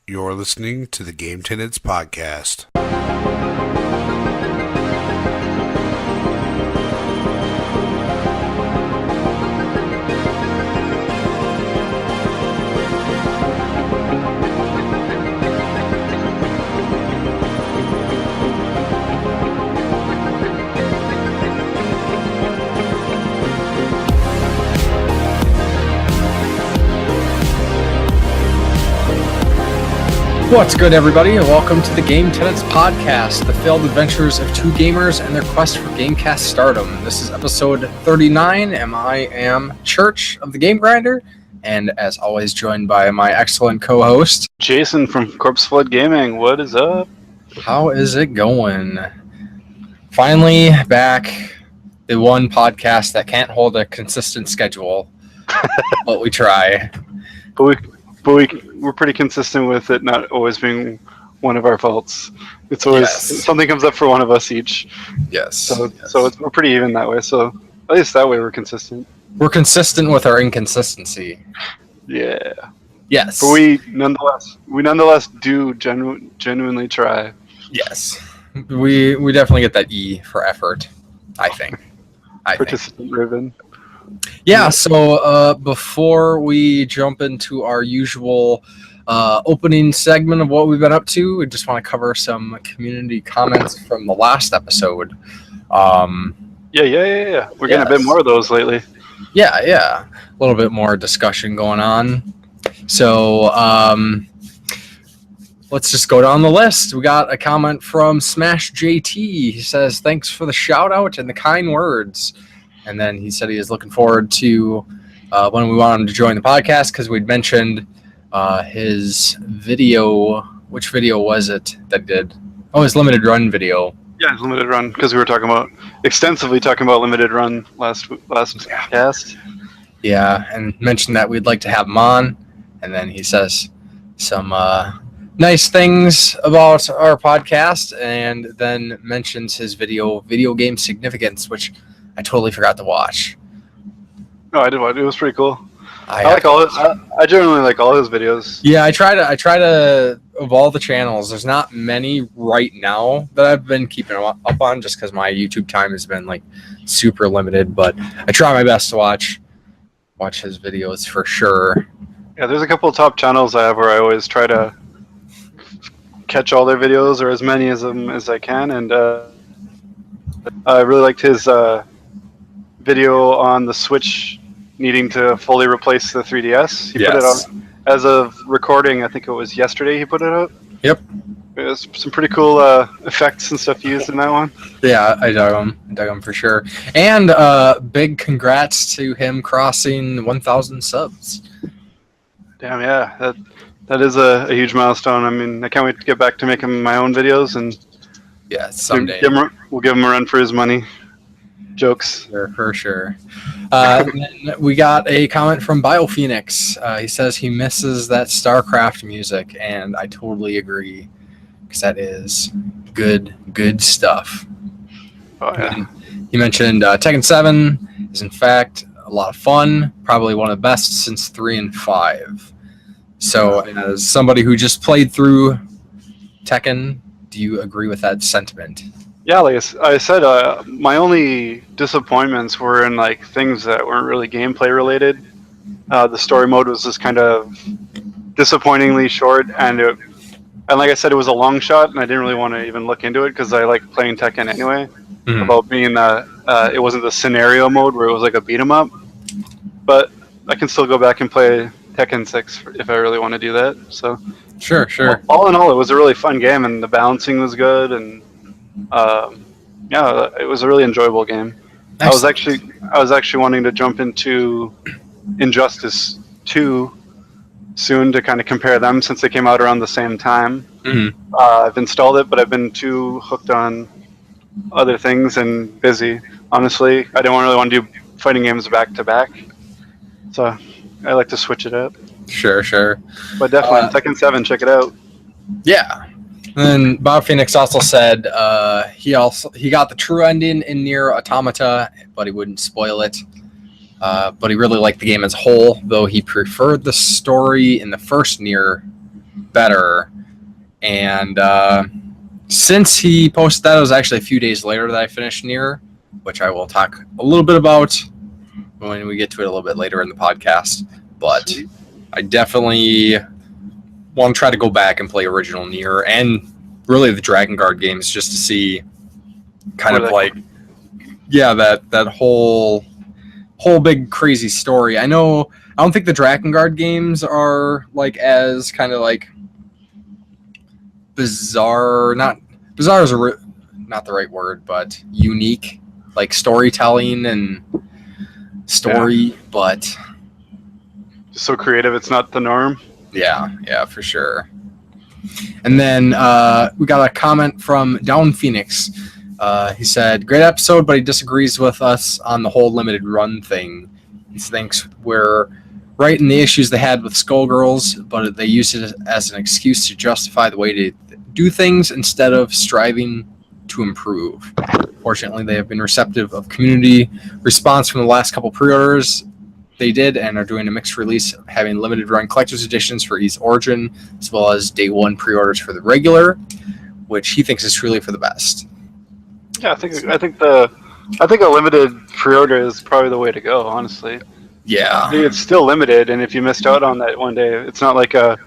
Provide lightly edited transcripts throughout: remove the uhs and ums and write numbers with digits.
You're listening to the Game Tenants Podcast. What's good, everybody, and welcome to the Game Tenants Podcast, the failed adventures of two gamers and their quest for Gamecast stardom. This is episode 39, and I am Church of the Game Grinder, and as always, joined by my excellent co-host, Jason from Corpse Flood Gaming. What is up? How is it going? Finally back, the one podcast that can't hold a consistent schedule, but we try. We're pretty consistent with it not always being one of our faults. It's always something comes up for one of us each. Yes. So we're pretty even that way. So at least that way we're consistent. We're consistent with our inconsistency. Yeah. Yes. But we nonetheless do genuinely try. Yes. We definitely get that E for effort, I think. Participant driven. Yeah, so before we jump into our usual opening segment of what we've been up to, we just want to cover some community comments from the last episode. Yeah. We're getting a bit more of those lately. Yeah. A little bit more discussion going on. So let's just go down the list. We got a comment from Smash JT. He says, "Thanks for the shout out and the kind words." And then he said he is looking forward to when we want him to join the podcast, because we'd mentioned his video. Which video was it that he did? Oh, his limited run video. Yeah, limited run, because we were extensively talking about limited run last cast. Yeah, and mentioned that we'd like to have him on. And then he says some nice things about our podcast, and then mentions his video game significance, which I totally forgot to watch. No, I did watch it. It was pretty cool. I generally like all his videos. Yeah, I try to of all the channels. There's not many right now that I've been keeping up on, just because my YouTube time has been like super limited. But I try my best to watch his videos for sure. Yeah, there's a couple of top channels I have where I always try to catch all their videos, or as many of them as I can, and I really liked his video on the Switch needing to fully replace the 3DS. He put it on as of recording. I think it was yesterday he put it up. Yep. There's some pretty cool effects and stuff used in that one. Yeah, I dug him for sure. And big congrats to him crossing 1,000 subs. Damn, yeah. That is a huge milestone. I mean, I can't wait to get back to making my own videos, and someday we'll give him a run for his money. Jokes. For sure. Then we got a comment from BioPhoenix. He says he misses that StarCraft music, and I totally agree, because that is good stuff. Oh, yeah. And he mentioned Tekken 7 is in fact a lot of fun, probably one of the best since 3 and 5. So as somebody who just played through Tekken, do you agree with that sentiment? Yeah, like I said, my only disappointments were in like things that weren't really gameplay related. The story mode was just kind of disappointingly short, and like I said, it was a long shot, and I didn't really want to even look into it because I like playing Tekken anyway. Mm-hmm. About being it wasn't the scenario mode where it was like a beat 'em up, but I can still go back and play Tekken 6 if I really want to do that. So sure. All in all, it was a really fun game, and the balancing was good, and it was a really enjoyable game. Excellent. I was actually wanting to jump into Injustice 2 soon to kind of compare them, since they came out around the same time. Mm-hmm. I've installed it, but I've been too hooked on other things and busy. Honestly, I don't really want to do fighting games back to back, so I like to switch it up. Sure. But definitely Tekken 7, check it out. Yeah. And Bob Phoenix also said he got the true ending in Nier Automata, but he wouldn't spoil it. But he really liked the game as a whole, though he preferred the story in the first Nier better. And since he posted that, it was actually a few days later that I finished Nier, which I will talk a little bit about when we get to it a little bit later in the podcast. But I definitely want to try to go back and play original Nier and really the Dragon Guard games just to see kind of like, that whole big crazy story. I don't think the Dragon Guard games are like as kind of like bizarre. Not bizarre is not the right word, but unique, like storytelling and story, but so creative. It's not the norm. Yeah, for sure. And then we got a comment from Down Phoenix. He said, great episode, but he disagrees with us on the whole limited run thing. He thinks we're right in the issues they had with Skullgirls, but they used it as an excuse to justify the way to do things instead of striving to improve. Fortunately, they have been receptive of community response from the last couple pre-orders they did and are doing a mixed release, having limited run collector's editions for Ys Origin, as well as day one pre-orders for the regular, which he thinks is truly for the best. Yeah, I think a limited pre-order is probably the way to go, honestly. Yeah. I think it's still limited, and if you missed out on that one day, it's not like the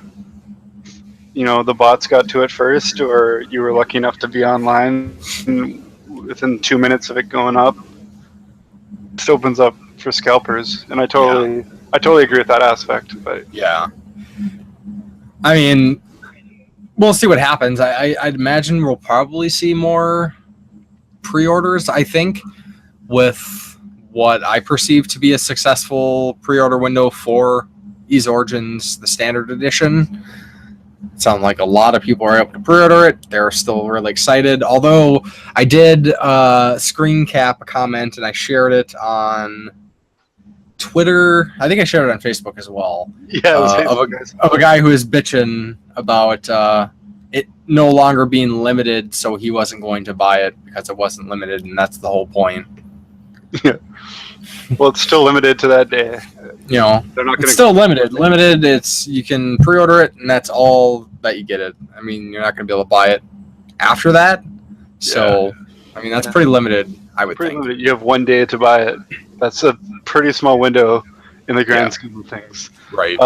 bots got to it first, or you were lucky enough to be online within 2 minutes of it going up. It just opens up for scalpers, and I totally agree with that aspect. But yeah, I mean, we'll see what happens. I'd imagine we'll probably see more pre-orders. I think with what I perceive to be a successful pre-order window for Ys Origins, the standard edition. It sounds like a lot of people are able to pre-order it. They're still really excited. Although I did screen cap a comment and I shared it on Twitter. I think I shared it on Facebook as well. Yeah, of a guy who is bitching about it no longer being limited, so he wasn't going to buy it because it wasn't limited, and that's the whole point. Yeah. Well, it's still limited to that day. You know, they're not it's still limited. Limited. It's you can pre-order it, and that's all that you get it. I mean, you're not going to be able to buy it after that. So, I mean, that's pretty limited. I would think. Limited. You have 1 day to buy it. That's a pretty small window in the grand scheme of things. Right.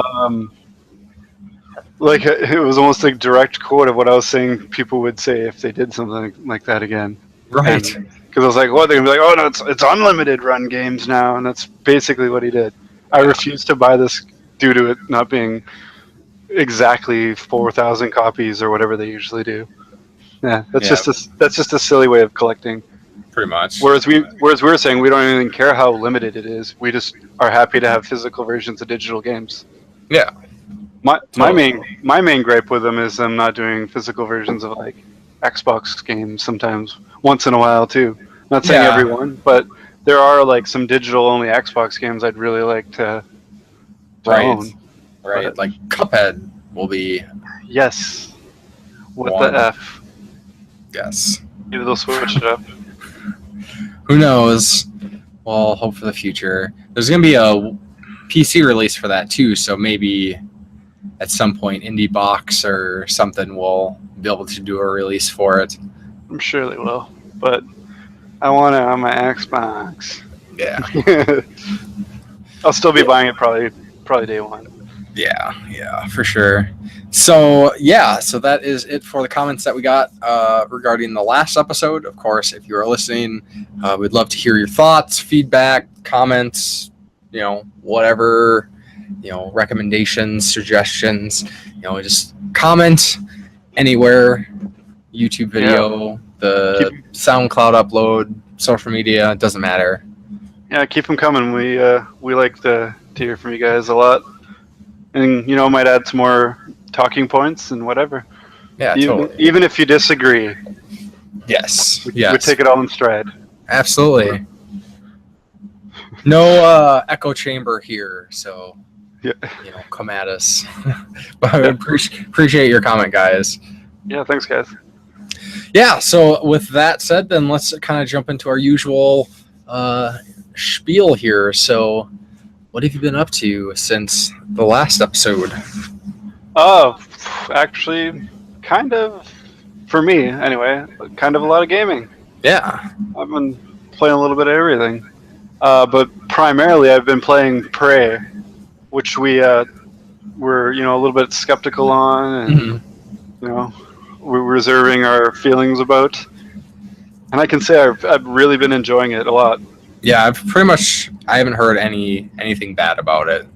Like it was almost a direct quote of what I was saying people would say if they did something like that again. Right. Because I was like, they're going to be like, oh, no, it's unlimited run games now. And that's basically what he did. I refuse to buy this due to it not being exactly 4,000 copies or whatever they usually do. Yeah, that's just a silly way of collecting. Pretty much. Whereas we were saying we don't even care how limited it is. We just are happy to have physical versions of digital games. Yeah. My main gripe with them is them not doing physical versions of like Xbox games sometimes, once in a while too. Not saying everyone, but there are like some digital only Xbox games I'd really like to own. Right, but, like Cuphead will be. Yes. What one. the F? Yes. Maybe they'll switch it up. Who knows? Well, hope for the future. There's going to be a PC release for that too, so maybe at some point Indie Box or something will be able to do a release for it. I'm sure they will, but I want it on my Xbox. Yeah. I'll still be buying it probably day one. Yeah, for sure. So that is it for the comments that we got regarding the last episode. Of course, if you are listening, we'd love to hear your thoughts, feedback, comments, whatever, recommendations, suggestions, just comment anywhere, YouTube video, the SoundCloud upload, social media, it doesn't matter. Yeah, keep them coming. We like to hear from you guys a lot. And, might add some more talking points and whatever. Yeah, totally. Even if you disagree. Yes. We take it all in stride. Absolutely. No echo chamber here, so come at us. But I would appreciate your comment, guys. Yeah, thanks, guys. Yeah, so with that said, then let's kind of jump into our usual spiel here. So, what have you been up to since the last episode? Oh, Actually, kind of, for me anyway, kind of a lot of gaming. Yeah. I've been playing a little bit of everything. But primarily I've been playing Prey, which we're a little bit skeptical on, and we're reserving our feelings about. And I can say I've really been enjoying it a lot. Yeah, I haven't heard anything bad about it.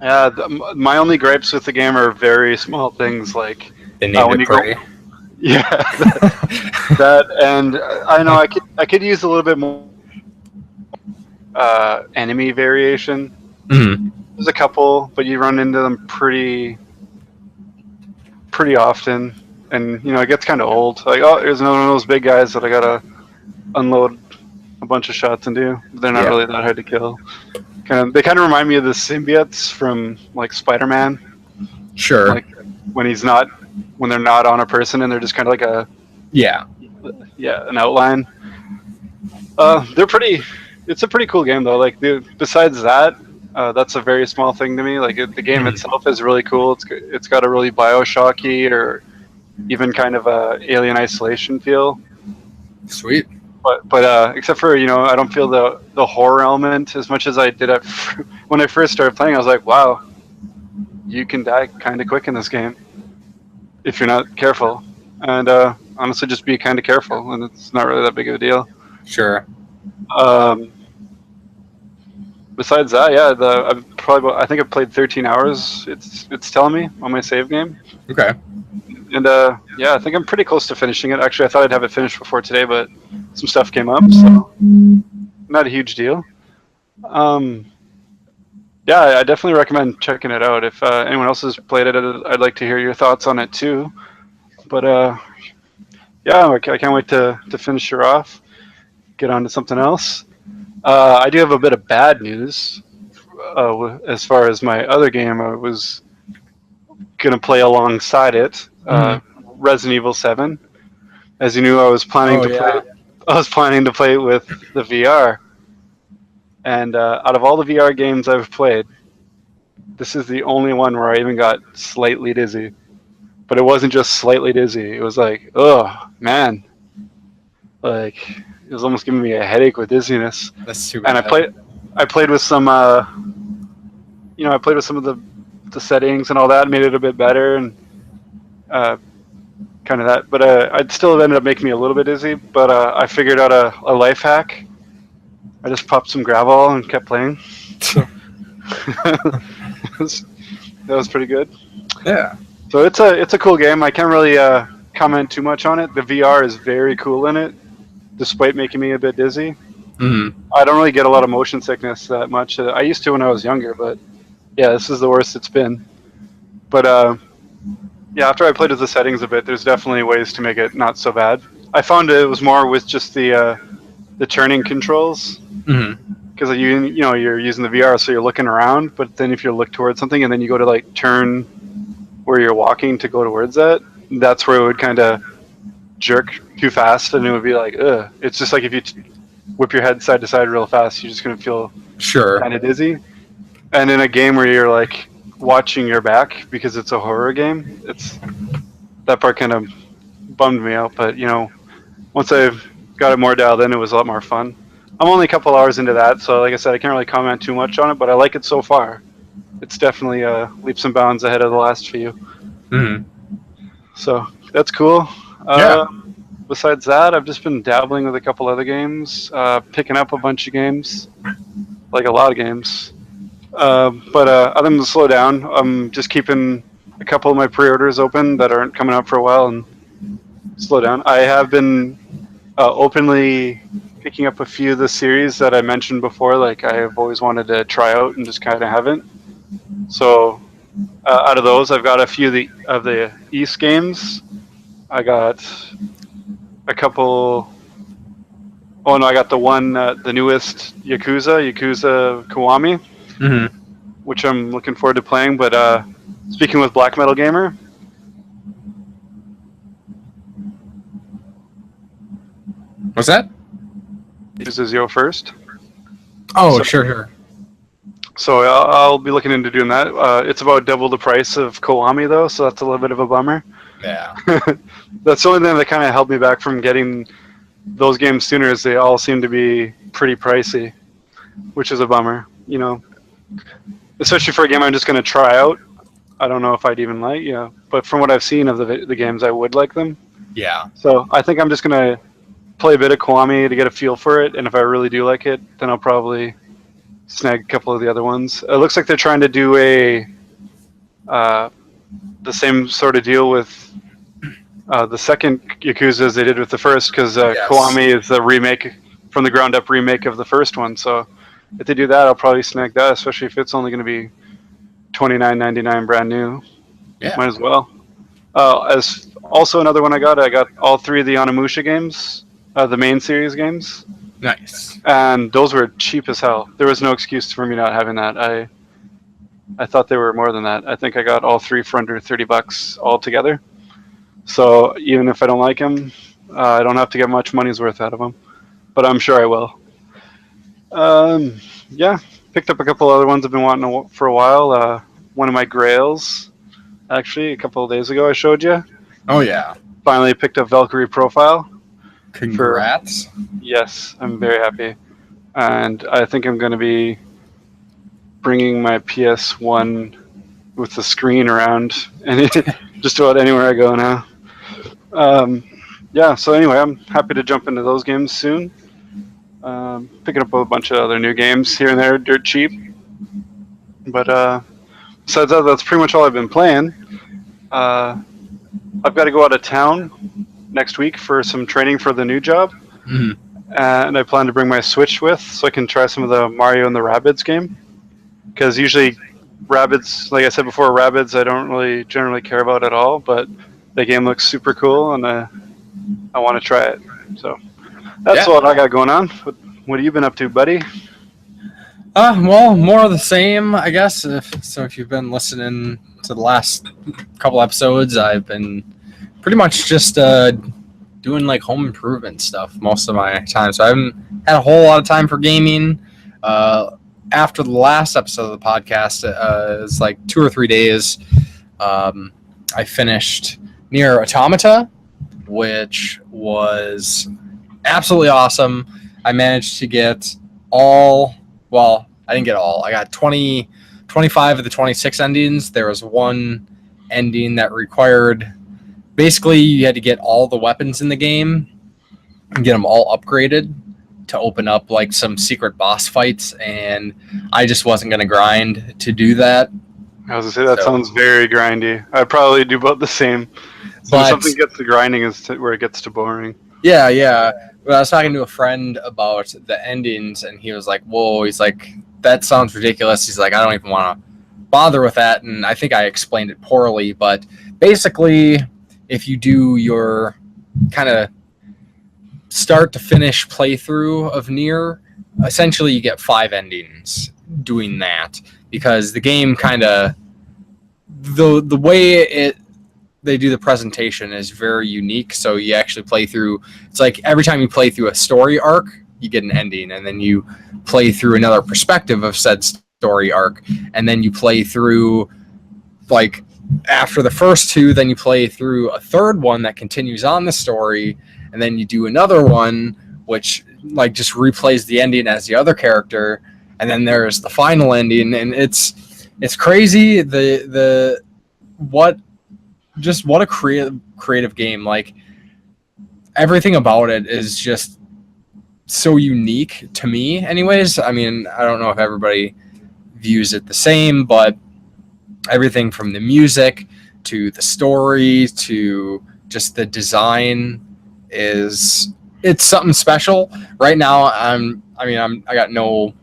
Yeah, my only gripes with the game are very small things like They named when it you Prey. yeah, that, and I know I could use a little bit more enemy variation. Mm-hmm. There's a couple, but you run into them pretty often, and it gets kind of old. Like, oh, there's another one of those big guys that I gotta unload a bunch of shots into. They're not really that hard to kill. They kind of remind me of the symbiotes from like Spider-Man. Sure. Like when they're not on a person and they're just kind of like an outline. They're pretty. It's a pretty cool game though. Like besides that, that's a very small thing to me. Like the game itself is really cool. It's got a really Bioshocky or even kind of a Alien Isolation feel. Sweet. But except for I don't feel the horror element as much as I did when I first started playing. I was like, wow, you can die kind of quick in this game if you're not careful. And honestly, just be kind of careful, and it's not really that big of a deal. Sure. Besides that, yeah, I think I've played 13 hours. It's telling me on my save game. Okay. And I think I'm pretty close to finishing it. Actually, I thought I'd have it finished before today, but some stuff came up, so not a huge deal. I definitely recommend checking it out. If anyone else has played it, I'd like to hear your thoughts on it too. But I can't wait to finish her off. Get on to something else. I do have a bit of bad news as far as my other game. I was going to play alongside it. Resident Evil 7. As you knew, I was planning to play. I was planning to play it with the VR. And out of all the VR games I've played, this is the only one where I even got slightly dizzy. But it wasn't just slightly dizzy. It was like, oh man, like it was almost giving me a headache with dizziness. That's super. And bad. I played with some, I played with some of the settings and all that, made it a bit better and kind of that. But I'd still ended up making me a little bit dizzy. But I figured out a life hack. I just popped some gravel and kept playing. So that was pretty good. Yeah. So it's a cool game. I can't really comment too much on it. The VR is very cool in it, despite making me a bit dizzy. Mm-hmm. I don't really get a lot of motion sickness that much. I used to when I was younger, but yeah, this is the worst it's been. But after I played with the settings a bit, there's definitely ways to make it not so bad. I found it was more with just the turning controls. Because you're using the VR, so you're looking around. But then if you look towards something and then you go to like turn where you're walking to go towards that, that's where it would kind of jerk too fast, and it would be like, ugh. It's just like if you whip your head side to side real fast, you're just gonna feel kind of dizzy. And in a game where you're like watching your back because it's a horror game, that part kind of bummed me out. But once I got it more dialed in, it was a lot more fun. I'm only a couple hours into that, so like I said, I can't really comment too much on it, but I like it so far. It's definitely leaps and bounds ahead of the last few. So that's cool. Besides that, I've just been dabbling with a couple other games, picking up a bunch of games, like a lot of games. But other than to slow down, I'm just keeping a couple of my pre-orders open that aren't coming up for a while and slow down. I have been openly picking up a few of the series that I mentioned before, like I have always wanted to try out and just kind of haven't. So out of those, I've got a few of the East games. I got a couple. Oh no, I got the newest Yakuza Kiwami, which I'm looking forward to playing. But speaking with Black Metal Gamer, what's that? Yakuza 0 first. Oh, sure. So I'll be looking into doing that. It's about double the price of Kiwami though, so that's a little bit of a bummer. Yeah. That's the only thing that kind of held me back from getting those games sooner. Is they all seem to be pretty pricey, which is a bummer. You know, especially for a game I'm just going to try out. I don't know if I'd even like, but from what I've seen of the games, I would like them. Yeah. So I think I'm just going to play a bit of Kiwami to get a feel for it, and if I really do like it, then I'll probably snag a couple of the other ones. It looks like they're trying to do the same sort of deal with the second Yakuza as they did with the first, because Kiwami is the remake, from the ground up remake of the first one. So if they do that, I'll probably snag that, especially if it's only going to be $29.99 brand new. Yeah. Might as well. As also another one I got all three of the Onimusha games, the main series games. Nice. And those were cheap as hell. There was no excuse for me not having that. I thought they were more than that. I think I got all three for under $30 altogether. So even if I don't like them, I don't have to get much money's worth out of them. But I'm sure I will. Yeah, picked up a couple other ones I've been wanting for a while. One of my grails, actually, a couple of days ago I showed you. Oh, yeah. Finally picked up Valkyrie Profile. Congrats. Yes, I'm very happy. And I think I'm going to be bringing my PS1 with the screen around just about anywhere I go now. Yeah, so anyway, I'm happy to jump into those games soon. Picking up a bunch of other new games here and there, dirt cheap. But besides that, that's pretty much all I've been playing. I've got to go out of town next week for some training for the new job. Mm-hmm. And I plan to bring my Switch with so I can try some of the Mario and the Rabbids game. Because usually Rabbids, like I said before, Rabbids I don't really generally care about at all, but the game looks super cool and I want to try it. So that's what I got going on. What have you been up to, buddy? Well, more of the same, I guess. If you've been listening to the last couple episodes, I've been pretty much just doing like home improvement stuff most of my time. So I haven't had a whole lot of time for gaming. After the last episode of the podcast, it was like 2 or 3 days. I finished Nier Automata, which was absolutely awesome. I managed to get I didn't get all. I got 25 of the 26 endings. There was one ending that required, basically you had to get all the weapons in the game and get them all upgraded to open up like some secret boss fights, and I just wasn't going to grind to do that. I was going to say, that sounds very grindy. I'd probably do about the same. So when something gets to grinding is where it gets to boring. Yeah. But I was talking to a friend about the endings, and he was like, whoa, he's like, that sounds ridiculous. He's like, I don't even want to bother with that. And I think I explained it poorly, but basically, if you do your kind of start to finish playthrough of Nier, essentially you get 5 endings doing that, because the game kind of, the way they do the presentation is very unique. So you actually play through, it's like every time you play through a story arc, you get an ending, and then you play through another perspective of said story arc, and then you play through, like, after the first 2, then you play through a third one that continues on the story, and then you do another one which like just replays the ending as the other character, and then there's the final ending, and it's crazy what a creative game. Like, everything about it is just so unique to me anyways. I mean, I don't know if everybody views it the same, but everything from the music to the story to just the design it's something special. Right now I got no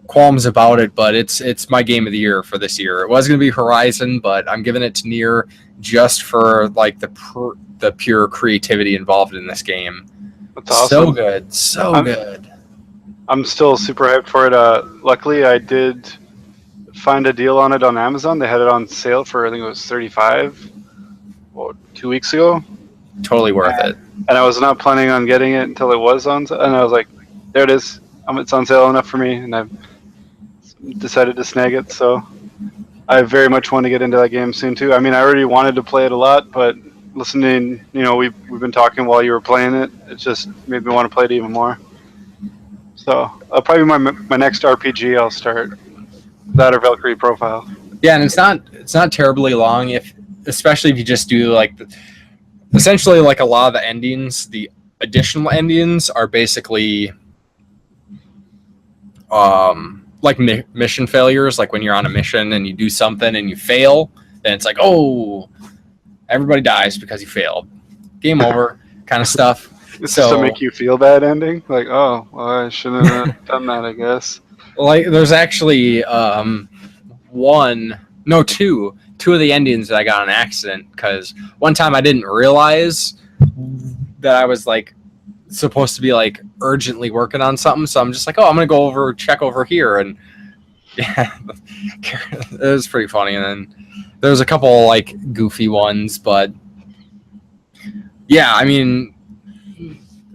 qualms about it, but it's my game of the year for this year. It was going to be Horizon, but I'm giving it to Nier just for like the pure creativity involved in this game. That's awesome. So good. I'm still super hyped for it. Luckily, I did find a deal on it on Amazon. They had it on sale for, I think it was $35 2 weeks ago. Totally worth it. And I was not planning on getting it until it was on sale. And I was like, there it is. It's on sale enough for me. And I've decided to snag it, so I very much want to get into that game soon too. I mean, I already wanted to play it a lot, but listening, we've been talking while you were playing it. It just made me want to play it even more. So probably my next RPG I'll start, that or Valkyrie Profile. Yeah, and it's not terribly long, especially if you just do like essentially like a lot of the endings. The additional endings are basically like mission failures. Like when you're on a mission and you do something and you fail, then it's like, oh, everybody dies because you failed. Game over, kind of stuff. It's just to make you feel bad ending? Like, oh, well, I shouldn't have done that, I guess. Like, there's actually two of the endings that I got on accident, because one time I didn't realize that I was, like, supposed to be, like, urgently working on something, so I'm just like, oh, I'm going to check over here, and yeah, it was pretty funny, and then there was a couple, like, goofy ones, but yeah, I mean,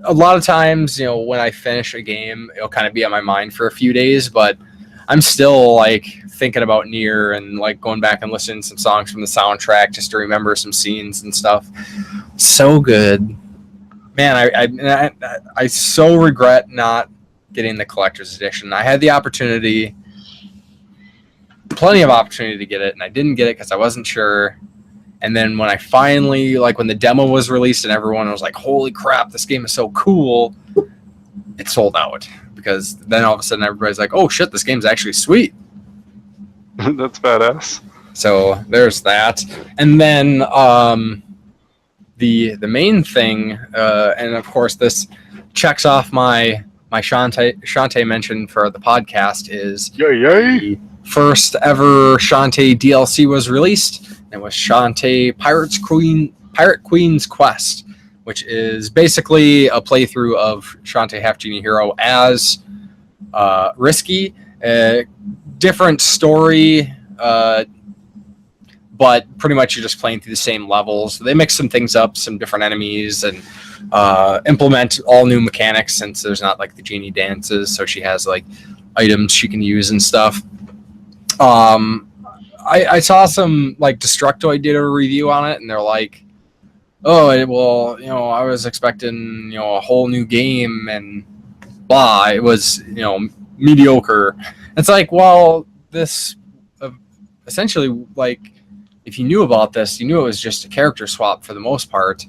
a lot of times, when I finish a game, it'll kind of be on my mind for a few days, but I'm still like thinking about Nier and like going back and listening to some songs from the soundtrack just to remember some scenes and stuff. So good, man. I so regret not getting the collector's edition. I had the opportunity, plenty of opportunity to get it, and I didn't get it because I wasn't sure. And then when I finally, like when the demo was released and everyone was like, holy crap, this game is so cool, it sold out. Because then all of a sudden everybody's like, oh shit, this game's actually sweet. That's badass. So there's that. And then the main thing, and of course this checks off my Shantae mention for the podcast, is the first ever Shantae DLC was released. It was Shantae Pirate Queen's Quest, which is basically a playthrough of Shantae Half Genie Hero as Risky. Different story, but pretty much you're just playing through the same levels. They mix some things up, some different enemies, and implement all new mechanics since there's not like the genie dances, so she has like items she can use and stuff. I saw some, like, Destructoid did a review on it, and they're like, oh, well, I was expecting, a whole new game, and blah, it was, mediocre. It's like, well, this, essentially, like, if you knew about this, you knew it was just a character swap for the most part,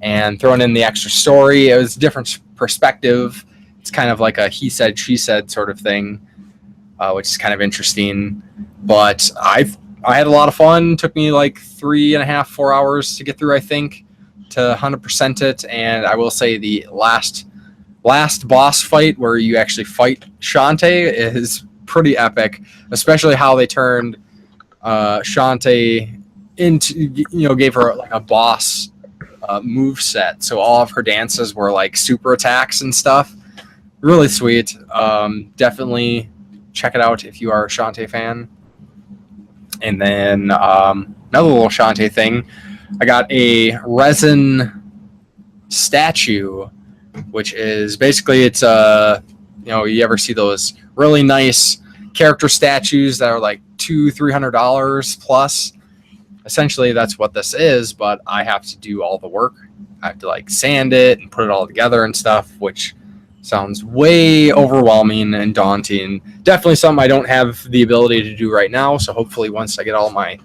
and throwing in the extra story, it was a different perspective. It's kind of like a he said, she said sort of thing, which is kind of interesting. But I had a lot of fun. Took me like 3.5, 4 hours to get through, I think, to 100% it. And I will say the last boss fight where you actually fight Shantae is pretty epic, especially how they turned Shantae into, gave her like a boss move set. So all of her dances were like super attacks and stuff. Really sweet. Definitely check it out if you are a Shantae fan. And then another little Shantae thing, I got a resin statue, which is basically, it's you ever see those really nice character statues that are like $200-$300 plus? Essentially, that's what this is, but I have to do all the work. I have to like sand it and put it all together and stuff, which sounds way overwhelming and daunting. Definitely something I don't have the ability to do right now. So hopefully once I get all my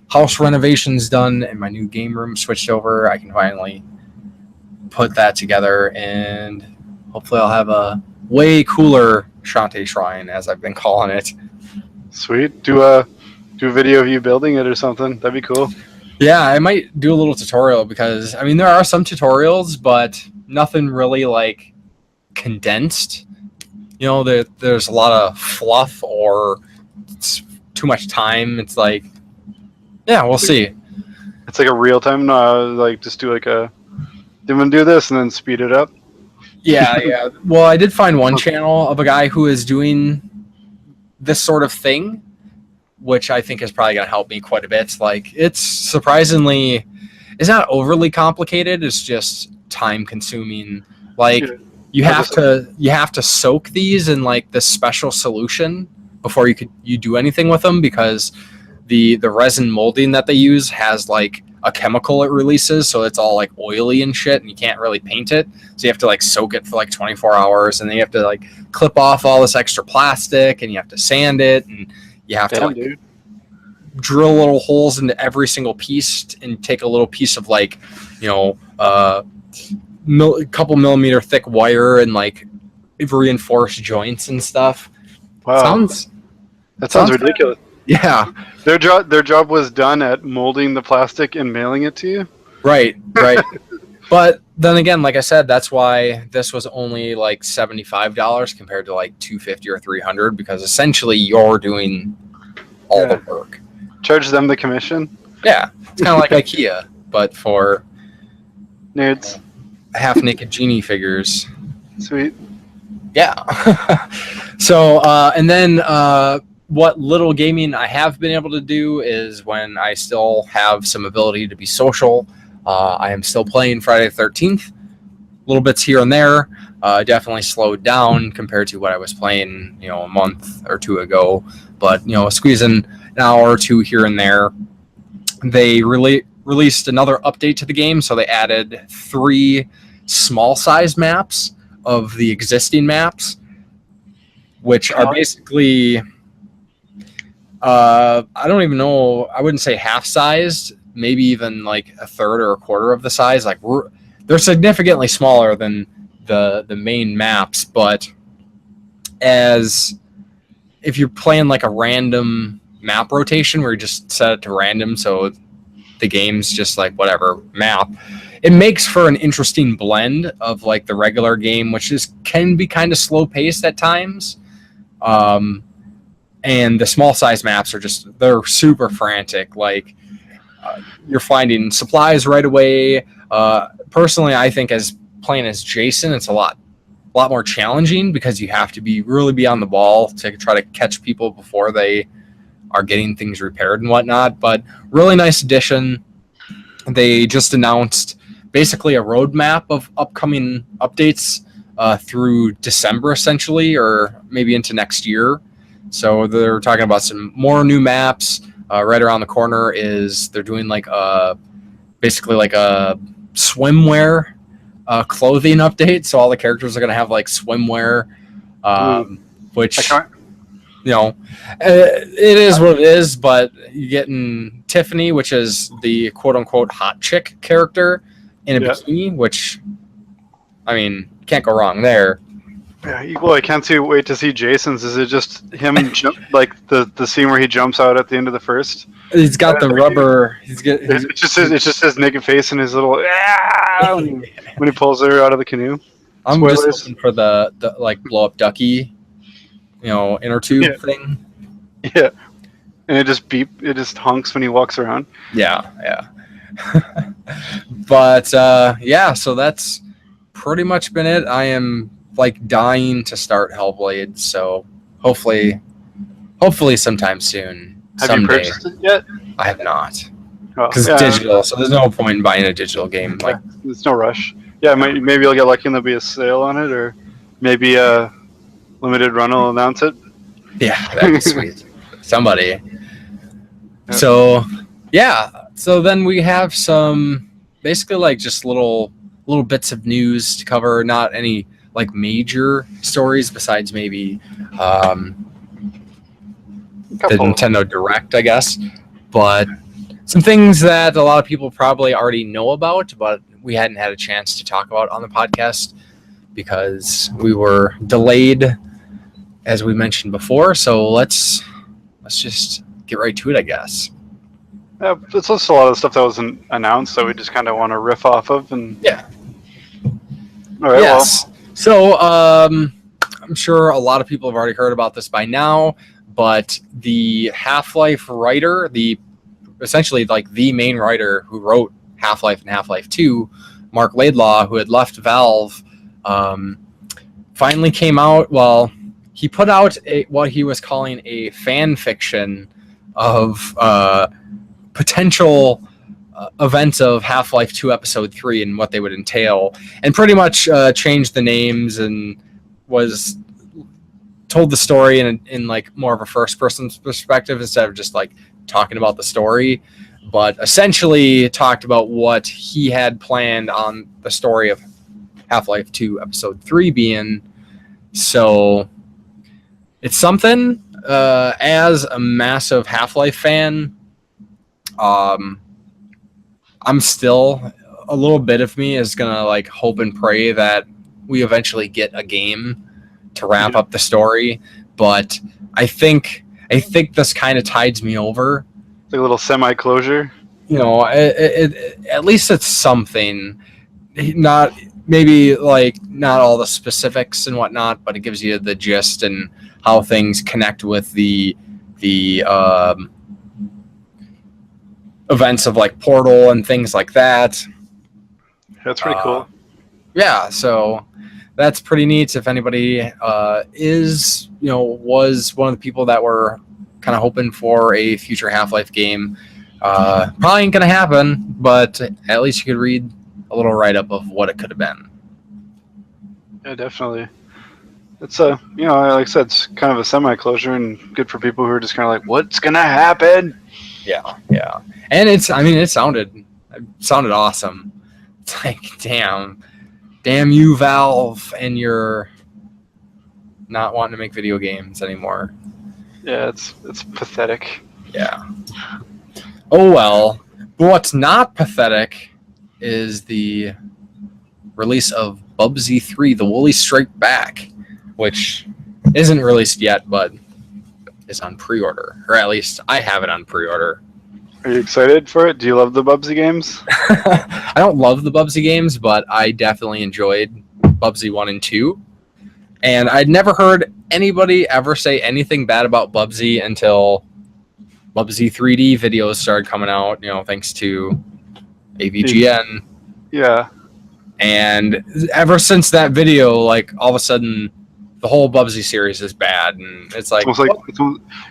house renovations done and my new game room switched over, I can finally put that together, and hopefully I'll have a way cooler Shantae Shrine, as I've been calling it. Sweet. Do a video of you building it or something. That'd be cool. Yeah, I might do a little tutorial, because I mean there are some tutorials, but nothing really like condensed. There's a lot of fluff, or it's too much time. It's like, yeah, we'll see. It's like a real time, like just do like a, I'm gonna do this and then speed it up. Yeah. Well, I did find one channel of a guy who is doing this sort of thing, which I think is probably gonna help me quite a bit. Like, it's surprisingly, it's not overly complicated. It's just time consuming. Like, you have to soak these in like this special solution before you do anything with them, because the resin molding that they use has like a chemical it releases, so it's all like oily and shit, and you can't really paint it. So you have to like soak it for like 24 hours, and then you have to like clip off all this extra plastic, and you have to sand it, and you have to like drill little holes into every single piece and take a little piece of like, you know, a couple millimeter thick wire and like reinforce joints and stuff. Wow. That sounds ridiculous. Yeah. Their job was done at molding the plastic and mailing it to you? Right. But then again, like I said, that's why this was only like $75 compared to like $250 or $300, because essentially you're doing all the work. Charge them the commission? Yeah. It's kind of like IKEA, but for nerds. Half-naked genie figures. Sweet. Yeah. So, and then what little gaming I have been able to do is when I still have some ability to be social. I am still playing Friday the 13th. Little bits here and there. Definitely slowed down compared to what I was playing, you know, a month or two ago. But, you know, squeezing an hour or two here and there. They released another update to the game, so they added 3 small-sized maps of the existing maps, which are basically, I don't even know, I wouldn't say half-sized, maybe even like a third or a quarter of the size. Like they're significantly smaller than the main maps, but as if you're playing like a random map rotation where you just set it to random, so the game's just like whatever map, it makes for an interesting blend of like the regular game, which can be kind of slow paced at times. And the small size maps are they're super frantic. Like you're finding supplies right away. Personally, I think as playing as Jason, it's a lot more challenging because you have to really be on the ball to try to catch people before they are getting things repaired and whatnot. But really nice addition. They just announced basically a roadmap of upcoming updates through December, essentially, or maybe into next year. So they're talking about some more new maps. Right around the corner they're doing like basically like a swimwear clothing update. So all the characters are going to have like swimwear, which, you know, it is what it is, but you're getting Tiffany, which is the quote unquote hot chick character in a bikini, which, I mean, can't go wrong there. Yeah, well, I can't wait to see Jason's. Is it just him like the scene where he jumps out at the end of the first? He's got the rubber. It's just his naked face and his little when he pulls her out of the canoe. I'm just looking for the like blow up ducky, you know, inner tube thing. Yeah, and it just honks when he walks around. Yeah. But so that's pretty much been it. I am like dying to start Hellblade, so hopefully sometime soon. Have you purchased it yet? I have not, because it's digital, so there's no point in buying a digital game. Like, there's no rush. Yeah, maybe you'll get lucky and there'll be a sale on it, or maybe a limited run will announce it. Yeah, that'd be sweet. Somebody. So then we have some basically like just little bits of news to cover, not any like major stories besides maybe the Nintendo Direct, I guess, but some things that a lot of people probably already know about, but we hadn't had a chance to talk about on the podcast because we were delayed, as we mentioned before. So let's just get right to it, I guess. Yeah, it's just a lot of stuff that wasn't announced that we just kind of want to riff off of, and all right, yes. So I'm sure a lot of people have already heard about this by now, but the Half-Life writer, essentially like the main writer who wrote Half-Life and Half-Life 2, Mark Laidlaw, who had left Valve, finally came out. Well, he put out what he was calling a fan fiction of potential events of Half-Life 2 Episode 3 and what they would entail, and pretty much changed the names and was told the story in like more of a first person perspective instead of just like talking about the story, but essentially talked about what he had planned on the story of Half-Life 2 Episode 3 being. So it's something. As a massive Half-Life fan, I'm still, a little bit of me is gonna like hope and pray that we eventually get a game to wrap up the story. But I think this kind of tides me over. Like a little semi-closure. You know, at least it's something. Not maybe like not all the specifics and whatnot, but it gives you the gist and how things connect with the events of like Portal and things like that. That's pretty cool. Yeah, so that's pretty neat. If anybody was one of the people that were kind of hoping for a future Half-Life game, probably ain't gonna happen, but at least you could read a little write-up of what it could have been. Yeah, definitely. It's like I said, it's kind of a semi-closure and good for people who are just kind of like, what's gonna happen? Yeah. And it sounded awesome. It's like, damn you, Valve, and you're not wanting to make video games anymore. Yeah, it's pathetic. Yeah. Oh well. But what's not pathetic is the release of Bubsy 3, The Woolly Strike Back, which isn't released yet, but is on pre-order. Or at least I have it on pre-order. Are you excited for it? Do you love the Bubsy games? I don't love the Bubsy games, but I definitely enjoyed Bubsy 1 and 2. And I'd never heard anybody ever say anything bad about Bubsy until Bubsy 3D videos started coming out, thanks to AVGN. Yeah. And ever since that video, like, all of a sudden, the whole Bubsy series is bad. And it's like...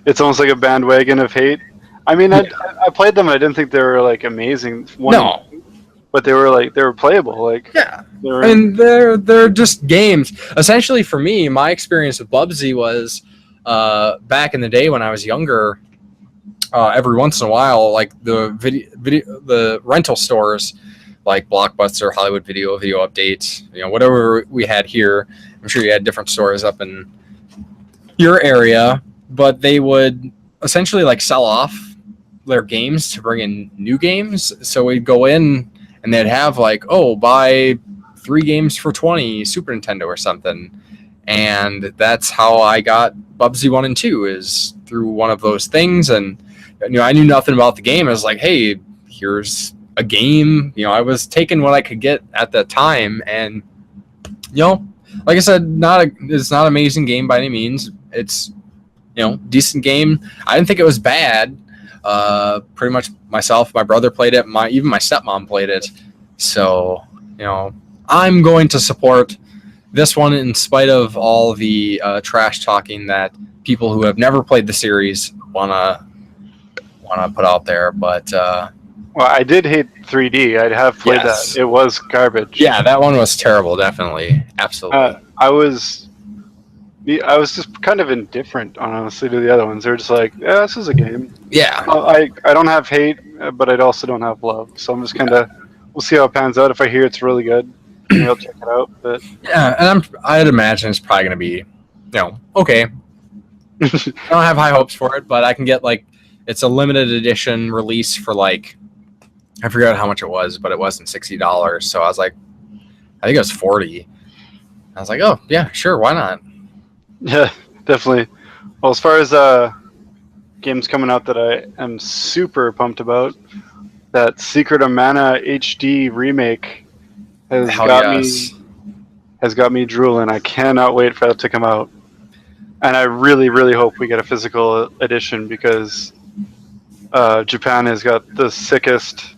It's almost like a bandwagon of hate. I mean, I played them and I didn't think they were, like, amazing. No. But they were playable. Like, yeah. And they're just games. Essentially, for me, my experience with Bubsy was back in the day when I was younger, every once in a while, like the rental stores, like Blockbuster, Hollywood Video Update, whatever we had here. I'm sure you had different stores up in your area, but they would essentially like sell off their games to bring in new games. So we'd go in and they'd have like, buy 3 games for $20, Super Nintendo or something. And that's how I got Bubsy 1 and 2, is through one of those things. And I knew nothing about the game. I was like, hey, here's a game. I was taking what I could get at that time. And, like I said, it's not an amazing game by any means. It's, decent game. I didn't think it was bad. Pretty much myself, my brother played it. Even my stepmom played it. So, I'm going to support this one in spite of all the trash talking that people who have never played the series wanna put out there. But well, I did hate 3D. I have played that. It was garbage. Yeah, that one was terrible. Definitely, absolutely. I was just kind of indifferent, honestly, to the other ones. They were just like, yeah, this is a game. Yeah. I don't have hate, but I also don't have love. So I'm just kind of, we'll see how it pans out. If I hear it's really good, maybe I'll check it out. But yeah, and I'd imagine it's probably going to be, okay. I don't have high hopes for it, but I can get it's a limited edition release for I forgot how much it was, but it wasn't $60. So I was like, I think it was $40. I was like, oh yeah, sure, why not? Yeah, definitely. Well, as far as games coming out that I am super pumped about, that Secret of Mana HD remake has got me drooling. I cannot wait for that to come out. And I really, really hope we get a physical edition because Japan has got the sickest.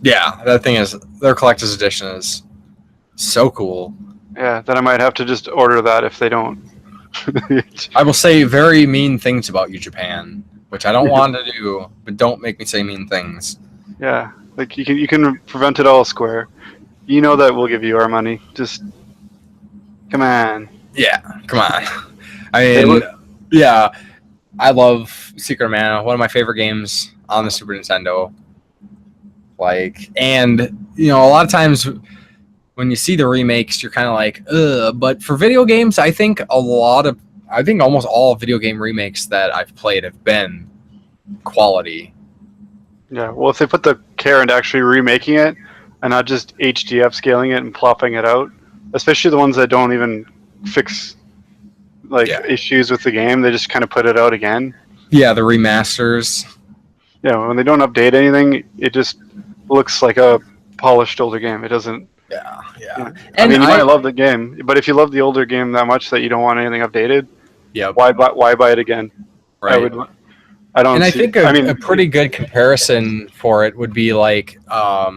Yeah, that thing is, their collector's edition is so cool. Yeah, that I might have to just order that if they don't. I will say very mean things about you, Japan, which I don't want to do, but don't make me say mean things. Yeah, like you can prevent it all, Square. You know that we'll give you our money. Just come on. Yeah, come on. I mean, yeah, I love Secret of Mana. One of my favorite games on the Super Nintendo. And a lot of times when you see the remakes, you're kind of like, ugh. But for video games, I think almost all video game remakes that I've played have been quality. Yeah, well, if they put the care into actually remaking it and not just HDF scaling it and plopping it out, especially the ones that don't even fix issues with the game, they just kind of put it out again. Yeah, the remasters. Yeah, when they don't update anything, it just looks like a polished older game. It doesn't. Yeah. I mean, you might love the game, but if you love the older game that much that you don't want anything updated, why buy it again? Right. I think a pretty good comparison for it would be like not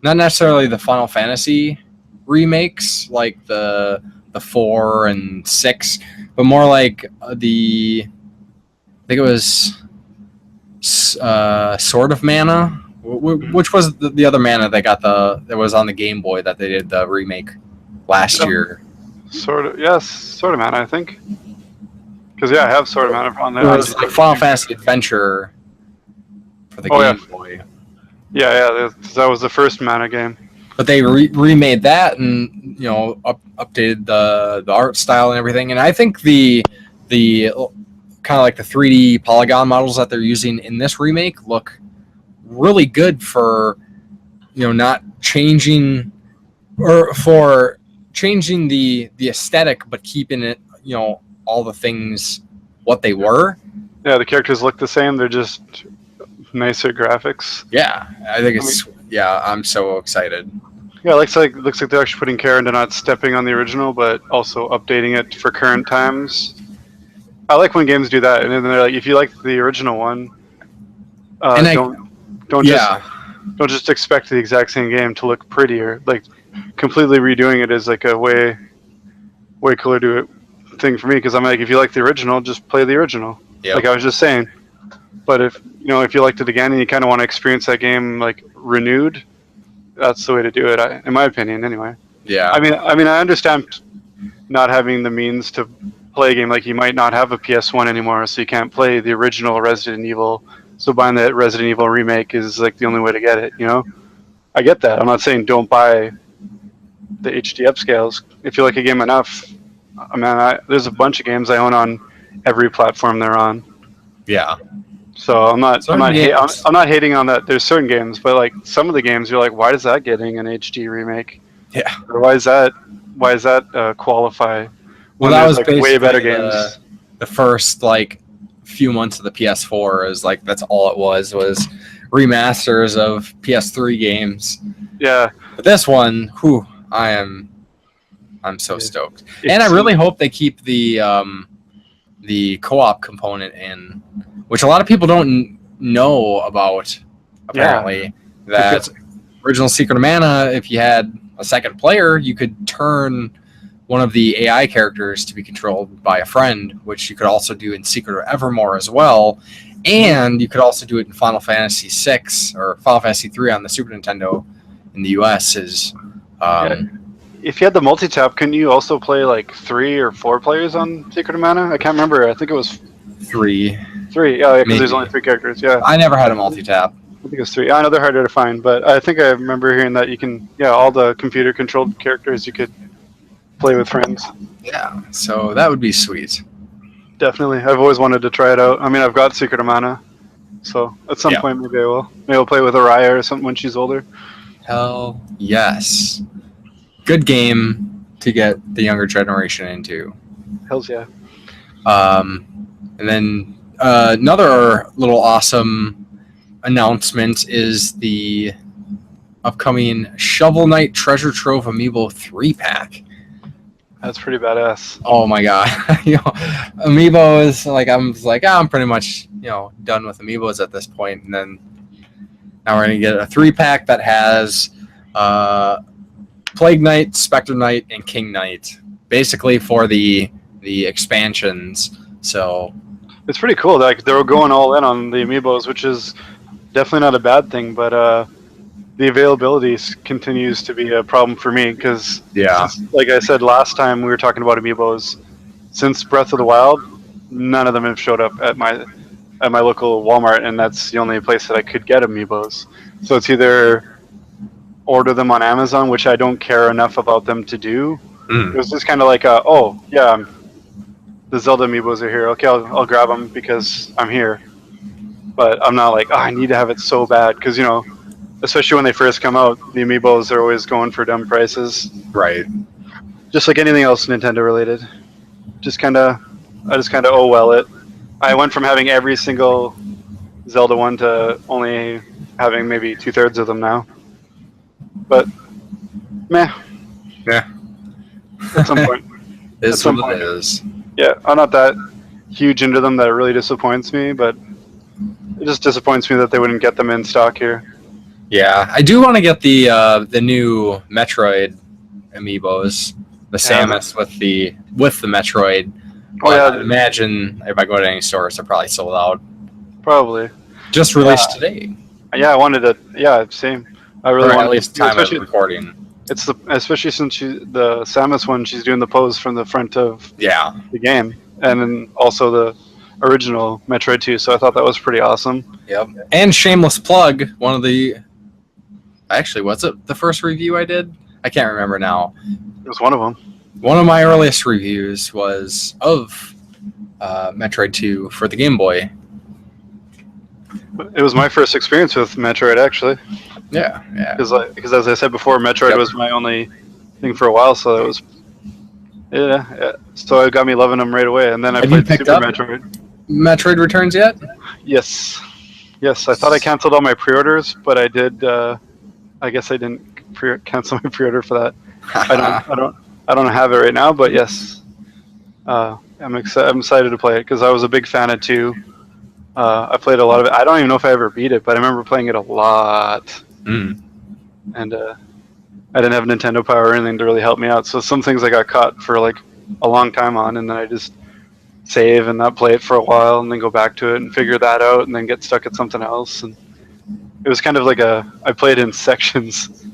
necessarily the Final Fantasy remakes, like the 4 and 6, but more like I think it was Sword of Mana, which was the other Mana that was on the Game Boy that they did the remake last year. Sword of Mana, I think. Because I have Sword of Mana on there. It was like Final Fantasy Adventure for the Game Boy. Yeah, that was the first Mana game. But they remade that and updated the art style and everything. And I think the kind of like the 3D polygon models that they're using in this remake look really good for not changing or for changing the aesthetic, but keeping it all the things what they were. Yeah, the characters look the same. They're just nicer graphics. Yeah, I think I'm so excited. Yeah, it looks like they're actually putting care into not stepping on the original, but also updating it for current times. I like when games do that, and then they're like, if you like the original one, don't just expect the exact same game to look prettier. Like completely redoing it is like a way cooler thing for me, because I'm like, if you like the original, just play the original. Yep. Like I was just saying. But if you liked it again and you kind of want to experience that game like renewed, that's the way to do it, in my opinion, anyway. Yeah. I mean, I understand not having the means to play a game, like you might not have a PS1 anymore, so you can't play the original Resident Evil. So buying that Resident Evil remake is like the only way to get it. I get that. I'm not saying don't buy the HD upscales. If you like a game enough, there's a bunch of games I own on every platform they're on. Yeah. So I'm not hating on that. There's certain games, but like some of the games, you're like, why is that getting an HD remake? Yeah. Or why is that qualify? Well, that was like basically way better games. The first few months of the PS4 is that's all it was remasters of PS3 games. Yeah. But this one, I'm so stoked, and I really hope they keep the co-op component in, which a lot of people don't know about. Apparently, that original Secret of Mana, if you had a second player, you could turn one of the AI characters to be controlled by a friend, which you could also do in Secret of Evermore as well, and you could also do it in Final Fantasy VI or Final Fantasy III on the Super Nintendo in the US. If you had the multi-tap, couldn't you also play like 3 or 4 players on Secret of Mana? I can't remember. I think it was 3. 3, yeah, because there's only 3 characters, yeah. I never had a multi-tap. I think it was 3. I know they're harder to find, but I think I remember hearing that you can, all the computer-controlled characters you could play with friends. Yeah, so that would be sweet. Definitely. I've always wanted to try it out. I mean, I've got Secret of Mana, so at some point maybe I will. Maybe I'll play with Araya or something when she's older. Hell yes. Good game to get the younger generation into. Hells yeah. And then another little awesome announcement is the upcoming Shovel Knight Treasure Trove Amiibo 3-pack. That's pretty badass. Oh my god. Amiibos, I'm pretty much, done with Amiibos at this point. And then now we're going to get a 3-pack that has Plague Knight, Spectre Knight, and King Knight, basically for the expansions. So it's pretty cool. Like they were going all in on the Amiibos, which is definitely not a bad thing, but the availability continues to be a problem for me because, like I said last time we were talking about Amiibos, since Breath of the Wild, none of them have showed up at my local Walmart, and that's the only place that I could get amiibos. So it's either order them on Amazon, which I don't care enough about them to do. It was just kind of like, the Zelda amiibos are here. Okay, I'll grab them because I'm here. But I'm not like, I need to have it so bad, because especially when they first come out, the amiibos are always going for dumb prices. Right. Just like anything else Nintendo related. I just kind of it. I went from having every single Zelda one to only having maybe 2/3 of them now. But meh. Yeah. At some point. It's what it is. Yeah, I'm not that huge into them that it really disappoints me, but it just disappoints me that they wouldn't get them in stock here. Yeah, I do want to get the new Metroid amiibos, the Samus with the Metroid. But I'd imagine if I go to any stores, they're probably sold out. Probably. Just released today. Yeah, I wanted to. Yeah, same. I really want at least time of recording. It's especially since the Samus one, she's doing the pose from the front of the game, and then also the original Metroid 2. So I thought that was pretty awesome. Yep. And shameless plug, one of the was it the first review I did? I can't remember now. It was one of them. One of my earliest reviews was of Metroid 2 for the Game Boy. It was my first experience with Metroid, actually. Yeah. Because as I said before, Metroid was my only thing for a while, so it was. Yeah. So it got me loving them right away, and then I played Super Metroid. Metroid Returns yet? Yes. I thought I canceled all my pre-orders, but I did. I guess I didn't cancel my pre-order for that. I don't have it right now, but yes, I'm excited to play it because I was a big fan of 2. I played a lot of it. I don't even know if I ever beat it, but I remember playing it a lot. And I didn't have Nintendo Power or anything to really help me out, so some things I got caught for like a long time on, and then I just save and not play it for a while, and then go back to it and figure that out, and then get stuck at something else. And it was kind of like I played in sections.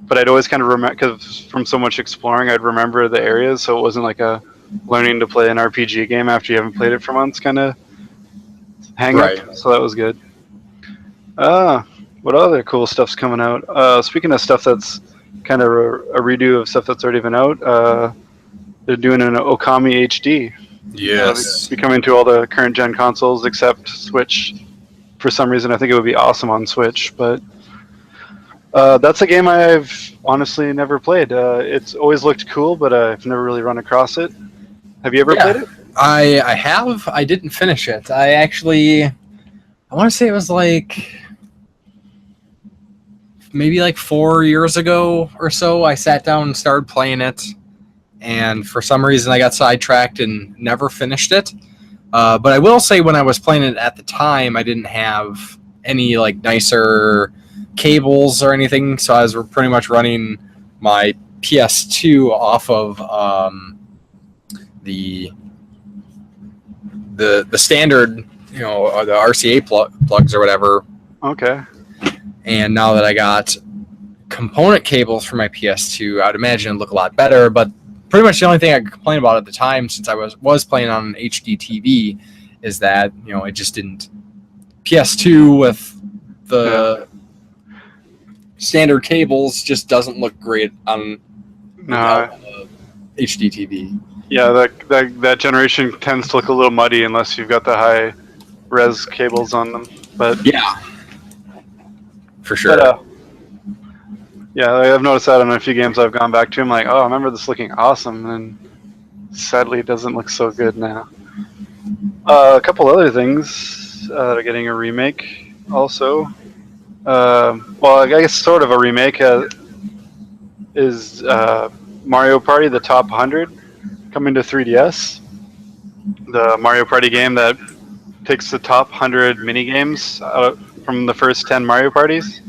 But I'd always kind of remember, because from so much exploring, I'd remember the areas, so it wasn't like a learning to play an RPG game after you haven't played it for months kind of hang up. So that was good. What other cool stuff's coming out? Speaking of stuff that's kind of a redo of stuff that's already been out, they're doing an Okami HD. Yes. Be coming to all the current gen consoles except Switch. For some reason, I think it would be awesome on Switch, but that's a game I've honestly never played. It's always looked cool, but I've never really run across it. Have you ever played it? I have. I didn't finish it. I want to say it was maybe 4 years ago or so. I sat down and started playing it, and for some reason I got sidetracked and never finished it. But I will say when I was playing it at the time, I didn't have any nicer cables or anything, so I was pretty much running my PS2 off of the standard, the RCA plugs or whatever. Okay. And now that I got component cables for my PS2, I'd imagine it'd look a lot better. But pretty much the only thing I could complain about at the time, since I was playing on an HD TV, is that it just didn't. PS2 with the standard cables just doesn't look great on HD TV. Yeah, that generation tends to look a little muddy unless you've got the high res cables on them. But yeah, for sure. But, I've noticed that on a few games I've gone back to. I'm like, I remember this looking awesome, and sadly it doesn't look so good now. A couple other things that are getting a remake also. I guess sort of a remake is Mario Party: The Top 100 coming to 3DS. The Mario Party game that takes the top 100 mini games from the first 10 Mario Parties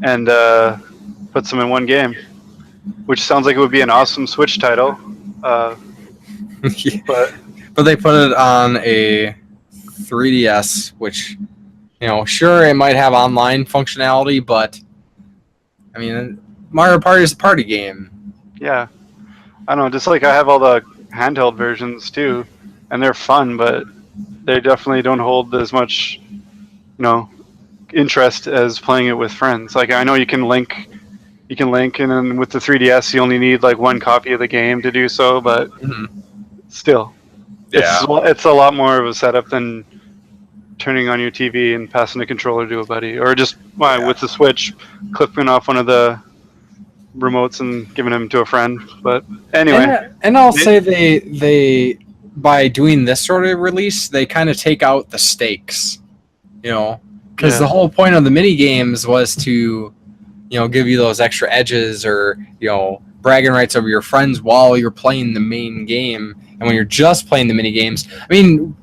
and puts them in one game, which sounds like it would be an awesome Switch title. But they put it on a 3DS, which, sure, it might have online functionality, but Mario Party is a party game. Yeah, I don't know. Just like I have all the handheld versions too, and they're fun, but they definitely don't hold as much, interest as playing it with friends. Like I know you can link, and then with the 3DS you only need like one copy of the game to do so, but still, it's a lot more of a setup than turning on your TV and passing the controller to a buddy, or just with the Switch, clipping off one of the remotes and giving them to a friend. But anyway, and I'll say they by doing this sort of release, they kind of take out the stakes, because the whole point of the mini games was to, give you those extra edges or bragging rights over your friends while you're playing the main game. And when you're just playing the mini games, I mean,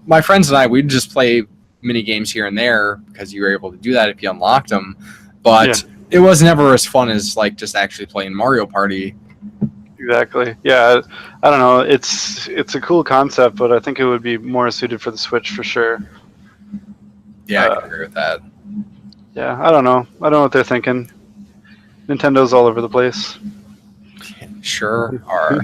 my friends and I, we'd just play mini games here and there because you were able to do that if you unlocked them. But it was never as fun as like just actually playing Mario Party. Exactly. Yeah, I don't know. It's a cool concept, but I think it would be more suited for the Switch for sure. Yeah, I can agree with that. Yeah, I don't know. I don't know what they're thinking. Nintendo's all over the place. Sure are.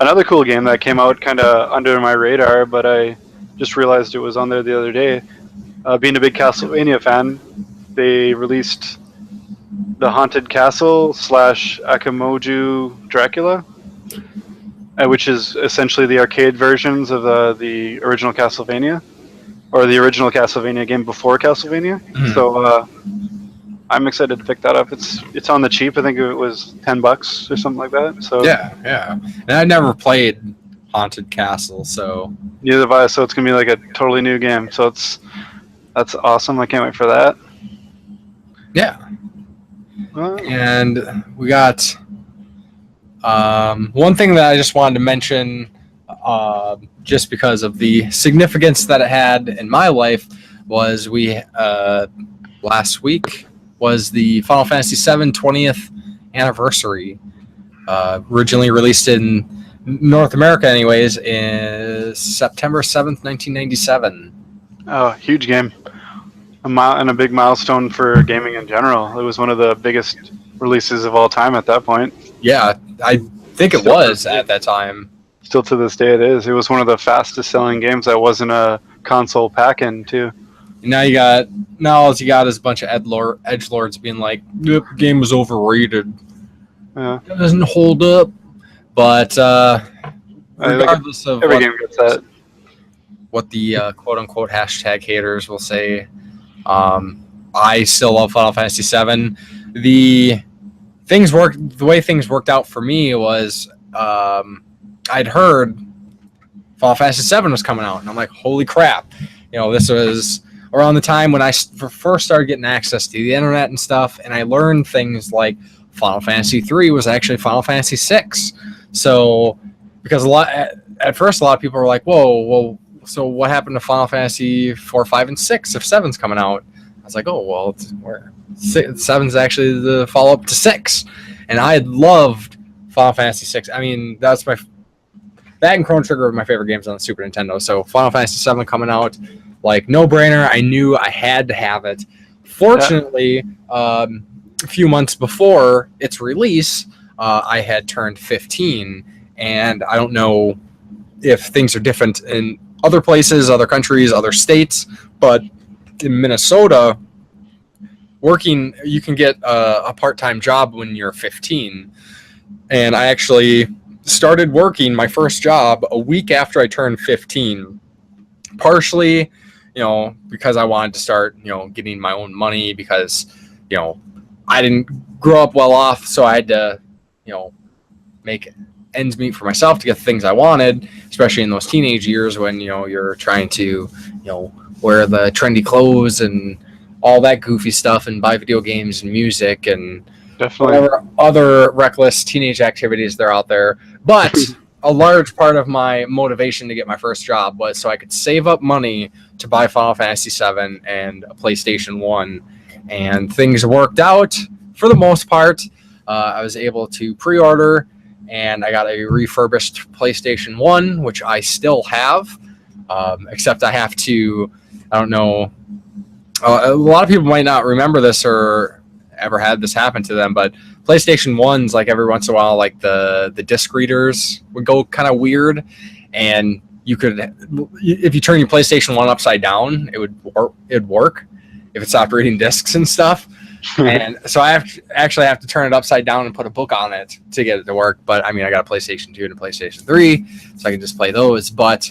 Another cool game that came out kind of under my radar, but I just realized it was on there the other day. Being a big Castlevania fan, they released the Haunted Castle / Akamoju Dracula, which is essentially the arcade versions of the original Castlevania, or the original Castlevania game before Castlevania. So I'm excited to pick that up. It's on the cheap. I think it was $10 or something like that. So yeah. And I never played Haunted Castle, so neither have I. So it's gonna be like a totally new game. So that's awesome. I can't wait for that. Yeah. And we got one thing that I just wanted to mention, just because of the significance that it had in my life, was we last week was the Final Fantasy VII 20th anniversary. Originally released in North America, anyways, is September 7th, 1997. Oh, huge game. And a big milestone for gaming in general. It was one of the biggest releases of all time at that point. Yeah, I think it was at that time. Still to this day it is. It was one of the fastest selling games that wasn't a console pack-in too. Now all you got is a bunch of edgelords being like, "Yep, game was overrated. Yeah. It doesn't hold up." But regardless of every game gets that. What the quote-unquote hashtag haters will say, I still love Final Fantasy VII. The way things worked out for me was I'd heard Final Fantasy VII was coming out, and I'm like, holy crap. This was around the time when I first started getting access to the internet and stuff, and I learned things like Final Fantasy III was actually Final Fantasy VI. So, because at first a lot of people were like, whoa, well, so what happened to Final Fantasy 4, 5, and 6 if 7's coming out? I was like, oh, well, 7's actually the follow-up to 6. And I had loved Final Fantasy 6. I mean, that and Chrono Trigger were my favorite games on the Super Nintendo. So Final Fantasy 7 coming out, like, no-brainer. I knew I had to have it. Fortunately, a few months before its release, I had turned 15. And I don't know if things are different in other places, other countries, other states, but in Minnesota, you can get a part-time job when you're 15. And I actually started working my first job a week after I turned 15, partially, because I wanted to start, getting my own money, because, I didn't grow up well off, so I had to, make ends meet for myself to get the things I wanted, especially in those teenage years when, you're trying to, wear the trendy clothes and all that goofy stuff and buy video games and music and whatever other reckless teenage activities that are out there. But a large part of my motivation to get my first job was so I could save up money to buy Final Fantasy VII and a PlayStation 1. And things worked out for the most part. I was able to pre-order, and I got a refurbished PlayStation 1, which I still have, except I have to, I don't know, a lot of people might not remember this or ever had this happen to them, but PlayStation 1's like every once in a while, like the disc readers would go kind of weird, and you could, if you turn your PlayStation 1 upside down, it'd work if it stopped reading discs and stuff. And so I have to turn it upside down and put a book on it to get it to work. But I mean, I got a PlayStation 2 and a PlayStation 3, so I can just play those. But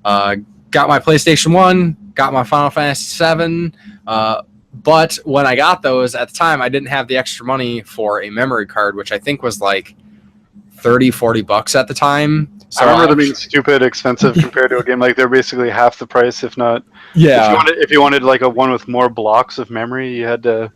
got my PlayStation 1, got my Final Fantasy VII. But when I got those at the time, I didn't have the extra money for a memory card, which I think was like $30-$40 at the time. So I remember them being stupid expensive compared to a game. Like they're basically half the price, if not. Yeah. If you wanted like a one with more blocks of memory, you had to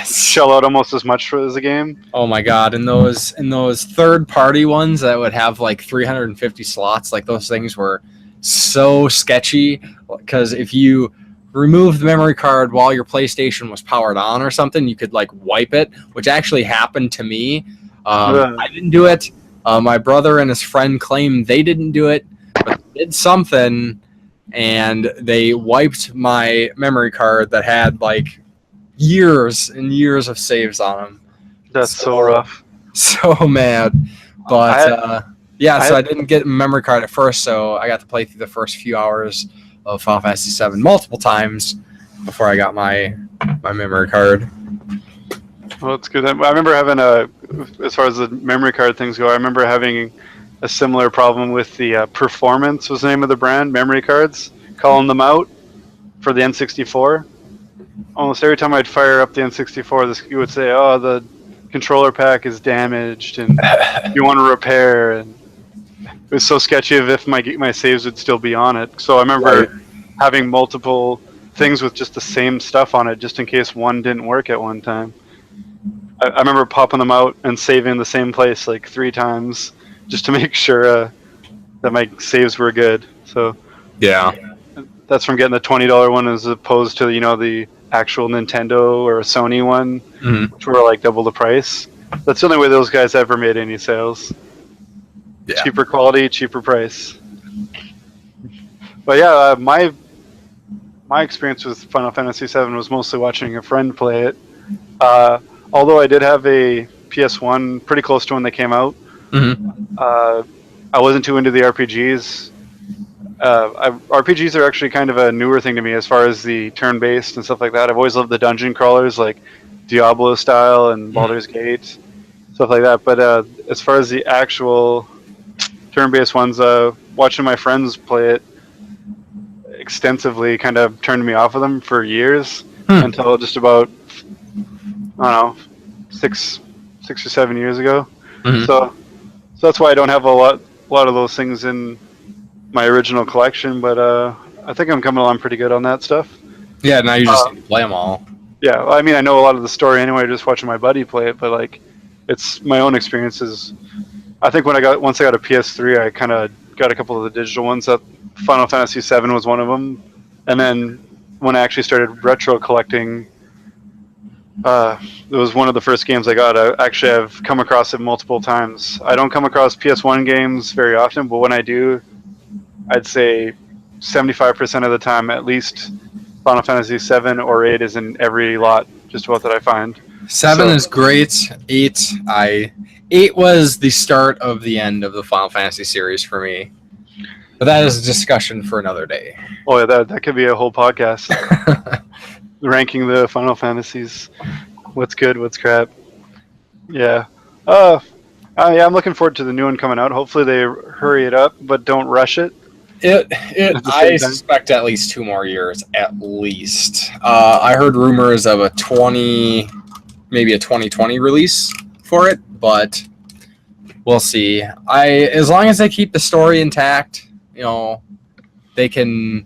shell out almost as much for the game. Oh my god! And those third-party ones that would have like 350 slots, like those things were so sketchy. Because if you remove the memory card while your PlayStation was powered on or something, you could like wipe it, which actually happened to me. I didn't do it. My brother and his friend claimed they didn't do it, but they did something, and they wiped my memory card that had like years and years of saves on them. That's so rough. So mad. But I didn't get a memory card at first, so I got to play through the first few hours of Final Fantasy VII multiple times before I got my memory card. Well, that's good. I remember having as far as the memory card things go, I remember having a similar problem with the Performance was the name of the brand, memory cards, calling them out for the N64. Almost every time I'd fire up the N64, you would say, oh, the controller pack is damaged and you want to repair. And it was so sketchy of if my saves would still be on it. So I remember having multiple things with just the same stuff on it just in case one didn't work at one time. I remember popping them out and saving the same place like 3 times just to make sure that my saves were good. So yeah, that's from getting the $20 one as opposed to the actual Nintendo or a Sony one, which were like double the price. That's the only way those guys ever made any sales. Yeah. Cheaper quality, cheaper price. But yeah, my experience with Final Fantasy VII was mostly watching a friend play it. Although I did have a PS1 pretty close to when they came out. I wasn't too into the RPGs. RPGs are actually kind of a newer thing to me as far as the turn-based and stuff like that. I've always loved the dungeon crawlers like Diablo style and Baldur's Gate, stuff like that. But as far as the actual turn-based ones, watching my friends play it extensively kind of turned me off of them for years until just about, I don't know, 6 or 7 years ago. So that's why I don't have a lot of those things in my original collection, but I think I'm coming along pretty good on that stuff. Yeah, now you just need to play them all. Yeah, well, I mean, I know a lot of the story anyway, just watching my buddy play it, but like, it's my own experiences. I think once I got a PS3, I kind of got a couple of the digital ones. That Final Fantasy VII was one of them, and then when I actually started retro collecting, it was one of the first games I got. I've come across it multiple times. I don't come across PS1 games very often, but when I do, I'd say 75% of the time, at least Final Fantasy 7 or 8 is in every lot, just about that I find. 7 is great. 8 was the start of the end of the Final Fantasy series for me. But that is a discussion for another day. Oh, yeah, that could be a whole podcast. Ranking the Final Fantasies. What's good, what's crap. Yeah. I'm looking forward to the new one coming out. Hopefully they hurry it up, but don't rush it. I suspect at least 2 more years, at least. I heard rumors of maybe a 2020 release for it, but we'll see. As long as they keep the story intact, they can,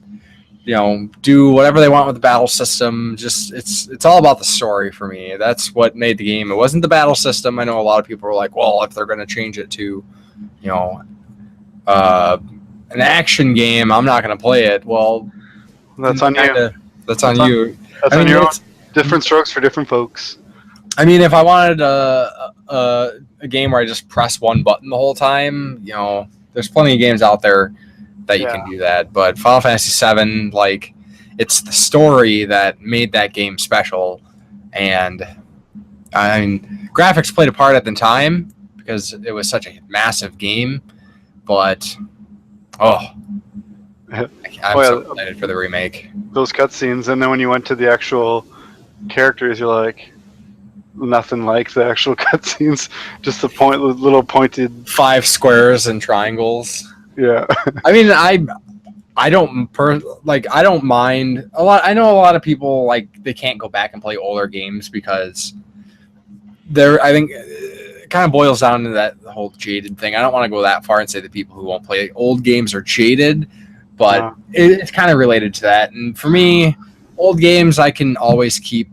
do whatever they want with the battle system. Just it's all about the story for me. That's what made the game. It wasn't the battle system. I know a lot of people were like, well, if they're going to change it to, an action game, I'm not going to play it. Well, that's on you. That's on you. That's on your own. Different strokes for different folks. I mean, if I wanted a game where I just press one button the whole time, there's plenty of games out there that you can do that. But Final Fantasy VII, it's the story that made that game special, and I mean, graphics played a part at the time because it was such a massive game, but I'm so excited for the remake. Those cutscenes, and then when you went to the actual characters, you're like, nothing like the actual cutscenes. Just the little pointed 5 squares and triangles. Yeah. I mean, I don't mind a lot. I know a lot of people like they can't go back and play older games because I think it kind of boils down to that whole jaded thing. I don't want to go that far and say that people who won't play old games are jaded, but it's kind of related to that. And for me, old games, I can always keep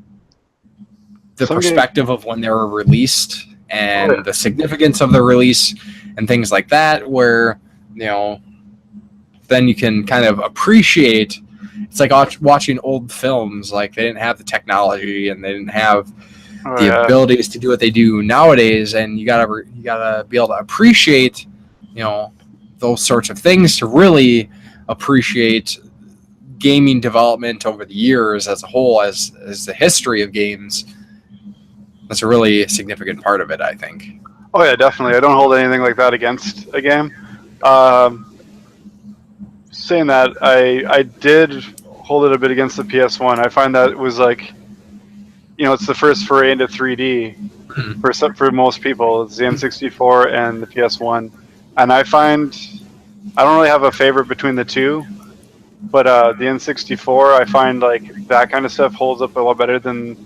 the perspective of when they were released and the significance of the release and things like that, where, then you can kind of appreciate. It's like watching old films. Like, they didn't have the technology and they didn't have the abilities to do what they do nowadays, and you gotta be able to appreciate, those sorts of things to really appreciate gaming development over the years as a whole, as the history of games. That's a really significant part of it, I think. Oh yeah, definitely. I don't hold anything like that against a game. Saying that, I did hold it a bit against the PS1. I find that it was like, it's the first foray into 3D for most people. It's the N64 and the PS1, and I find I don't really have a favorite between the two, but the N64, I find like that kind of stuff holds up a lot better than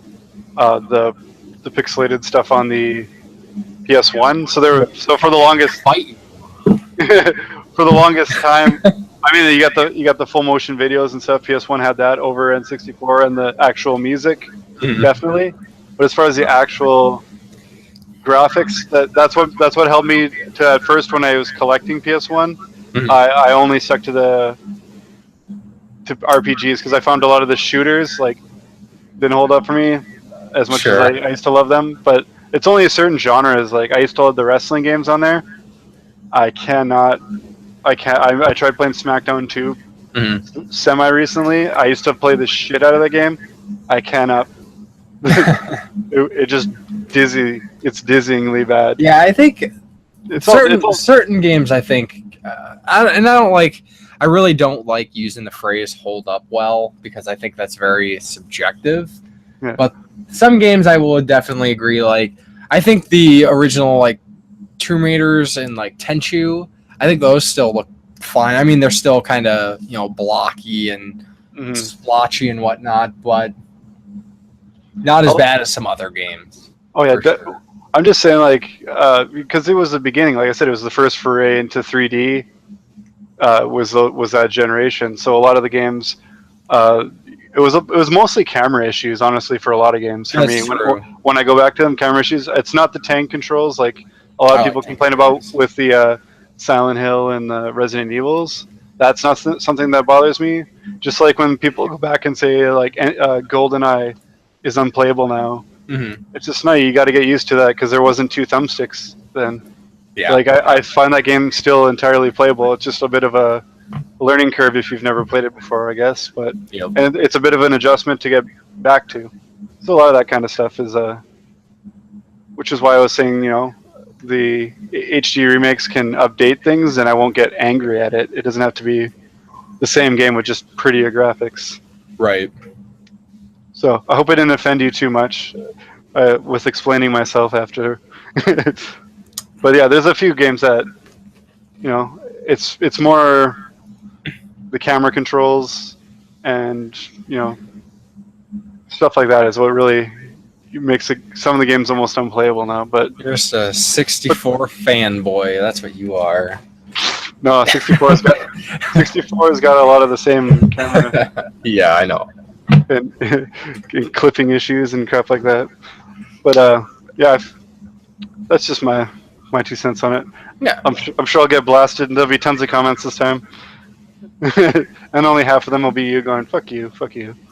the pixelated stuff on the PS1. So for the longest for the longest time, I mean, you got the full motion videos and stuff. PS1 had that over N64, and the actual music, definitely. But as far as the actual graphics, that's what held me to at first when I was collecting PS1. I only stuck to RPGs because I found a lot of the shooters didn't hold up for me as much as I used to love them. But it's only a certain genres. Like, I used to love the wrestling games on there. I tried playing SmackDown 2 semi recently. I used to play the shit out of the game. I cannot. It just it's dizzyingly bad. Yeah, I think certain games, I think, I really don't like using the phrase "hold up well" because I think that's very subjective. Yeah. But some games I will definitely agree. Like, I think the original Tomb Raiders and Tenchu, I think those still look fine. I mean, they're still kind of blocky and splotchy and whatnot, but not as bad as some other games. Oh yeah, I'm just saying because it was the beginning. Like I said, it was the first foray into 3D. Was that generation? So a lot of the games, it was mostly camera issues, honestly, for a lot of games. For me, when I go back to them, camera issues. It's not the tank controls like a lot of people complain about with the Silent Hill and the Resident Evils. That's not something that bothers me. Just like when people go back and say GoldenEye is unplayable now. It's just you got to get used to that because there wasn't 2 thumbsticks then. Yeah. I find that game still entirely playable. It's just a bit of a learning curve if you've never played it before, I guess. But and it's a bit of an adjustment to get back to. So a lot of that kind of stuff is which is why I was saying, the HD remakes can update things and I won't get angry at it. It doesn't have to be the same game with just prettier graphics. Right. So I hope I didn't offend you too much with explaining myself after. But yeah, there's a few games that, it's more the camera controls and, stuff like that is what really makes some of the games almost unplayable now. But you're just a 64 fanboy. That's what you are. No, 64's got a lot of the same camera. Yeah, I know. And clipping issues and crap like that. But yeah, that's just my 2 cents on it. Yeah, I'm sure I'll get blasted and there'll be tons of comments this time. And only half of them will be you going, fuck you.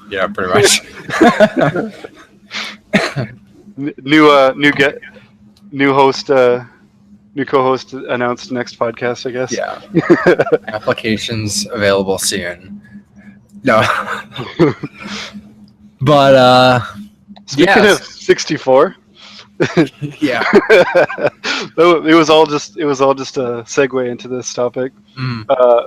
Yeah, pretty much. New co-host announced next podcast, I guess. Yeah. Applications available soon. No. But speaking of 64, Yeah. It was all just a segue into this topic.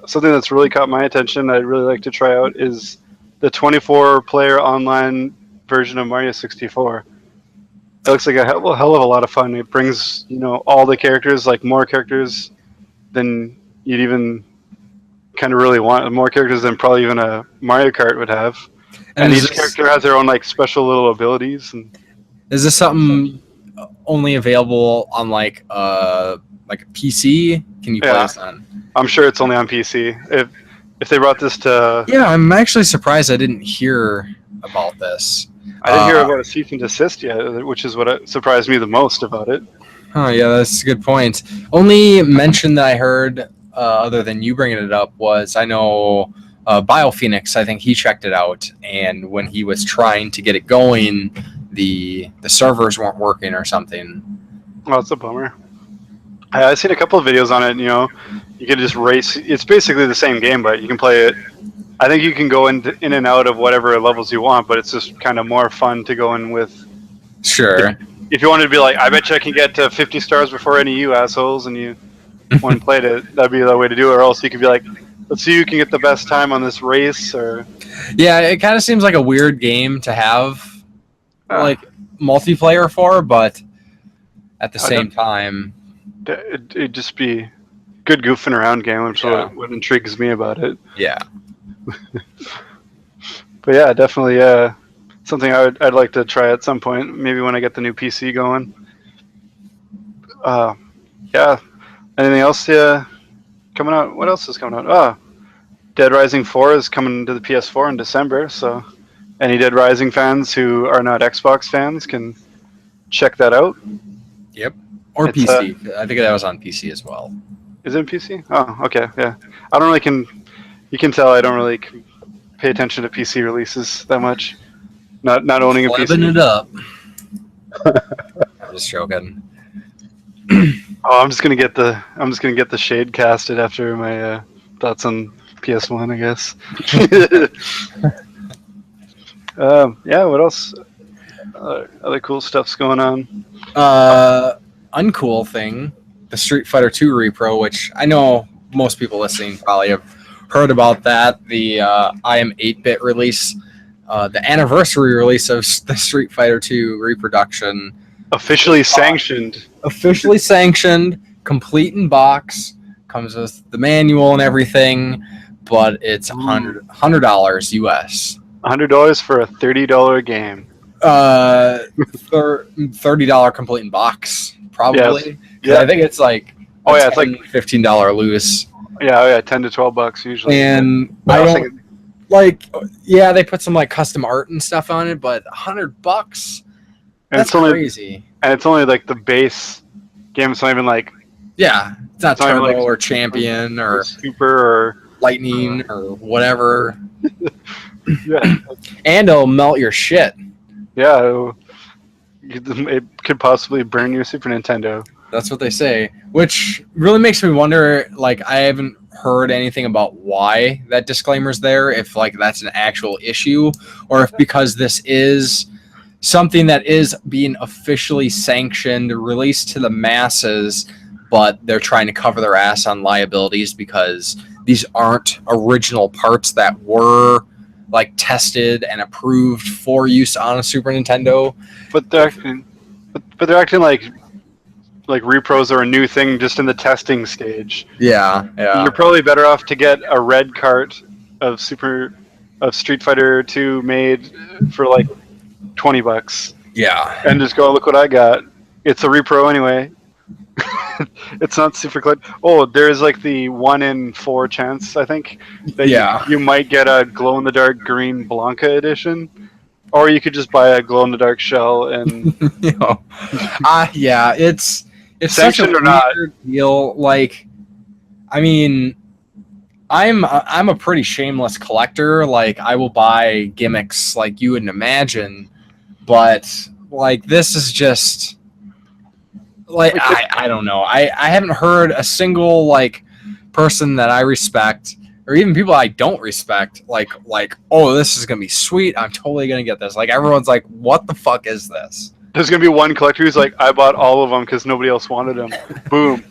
Something that's really caught my attention I'd really like to try out is the 24-player online version of Mario 64. It looks like a hell of a lot of fun. It brings, all the characters, like more characters than you'd even kind of really want, more characters than probably even a Mario Kart would have. And each character has their own like special little abilities. And is this something only available on like a PC? Can you play this on? I'm sure it's only on PC. If they brought this to... Yeah, I'm actually surprised I didn't hear about this. I didn't hear about a cease and desist yet, which is what surprised me the most about it. Oh, yeah, that's a good point. Only mention that I heard, other than you bringing it up, was I know BioPhoenix, I think he checked it out, and when he was trying to get it going, the servers weren't working or something. Oh, that's a bummer. I've seen a couple of videos on it, you can just race. It's basically the same game, but you can play it. I think you can go in and out of whatever levels you want, but it's just kind of more fun to go in with. Sure. If you wanted to be like, I bet you I can get to 50 stars before any of you assholes, and you want to play it, that'd be the way to do it. Or else you could be like, let's see who can get the best time on this race. Or yeah, it kind of seems like a weird game to have like multiplayer for, but at the same time, it'd just be good goofing around game, which is what intrigues me about it. Yeah. But yeah, definitely something I'd like to try at some point, maybe when I get the new PC going. Yeah. Anything else coming out? What else is coming out? Dead Rising 4 is coming to the PS4 in December, so any Dead Rising fans who are not Xbox fans can check that out. Yep. Or it's, PC. I think that was on PC as well. Is it PC? Oh, okay, yeah. I don't really you can tell I don't really pay attention to PC releases that much. Not owning a PC. Flipping it up. I'm just joking. I'm just gonna get the shade casted after my thoughts on PS1, I guess. Yeah. What else? Other cool stuff's going on. Uncool thing, the Street Fighter II repro, which I know most people listening probably have heard about that. The I Am 8-bit release, the anniversary release of the Street Fighter II reproduction. Officially sanctioned. Officially sanctioned, complete in box, comes with the manual and everything, but it's $100 US. $100 for a $30 game. $30 complete in box, probably. Yeah. I think it's like it's like $15 loose. Yeah, $10 to $12 usually. And I don't they put some like custom art and stuff on it, but $100. That's crazy. And it's only like the base game. It's not even like it's not Turbo or Champion or Super or Lightning or whatever. Yeah, and it'll melt your shit. Yeah, it could possibly burn your Super Nintendo. That's what they say, which really makes me wonder, like, I haven't heard anything about why that disclaimer's there, if, like, that's an actual issue, or if because this is something that is being officially sanctioned, released to the masses, but they're trying to cover their ass on liabilities because these aren't original parts that were like tested and approved for use on a Super Nintendo. But they're acting like repros are a new thing just in the testing stage. Yeah. You're probably better off to get a red cart of Street Fighter 2 made for like $20. Yeah. And just go, look what I got. It's a repro anyway. It's not super clean. Oh, there's like the 1 in 4 chance, I think, that you might get a glow-in-the-dark green Blanca edition, or you could just buy a glow-in-the-dark shell and. It's such a weird deal. Like, I mean, I'm a pretty shameless collector. Like, I will buy gimmicks like you wouldn't imagine, but like this is just. Like I don't know. I haven't heard a single like person that I respect, or even people I don't respect, like oh, this is gonna be sweet. I'm totally gonna get this. Like everyone's like, what the fuck is this? there's gonna be one collector who's like, I bought all of them because nobody else wanted them. Boom.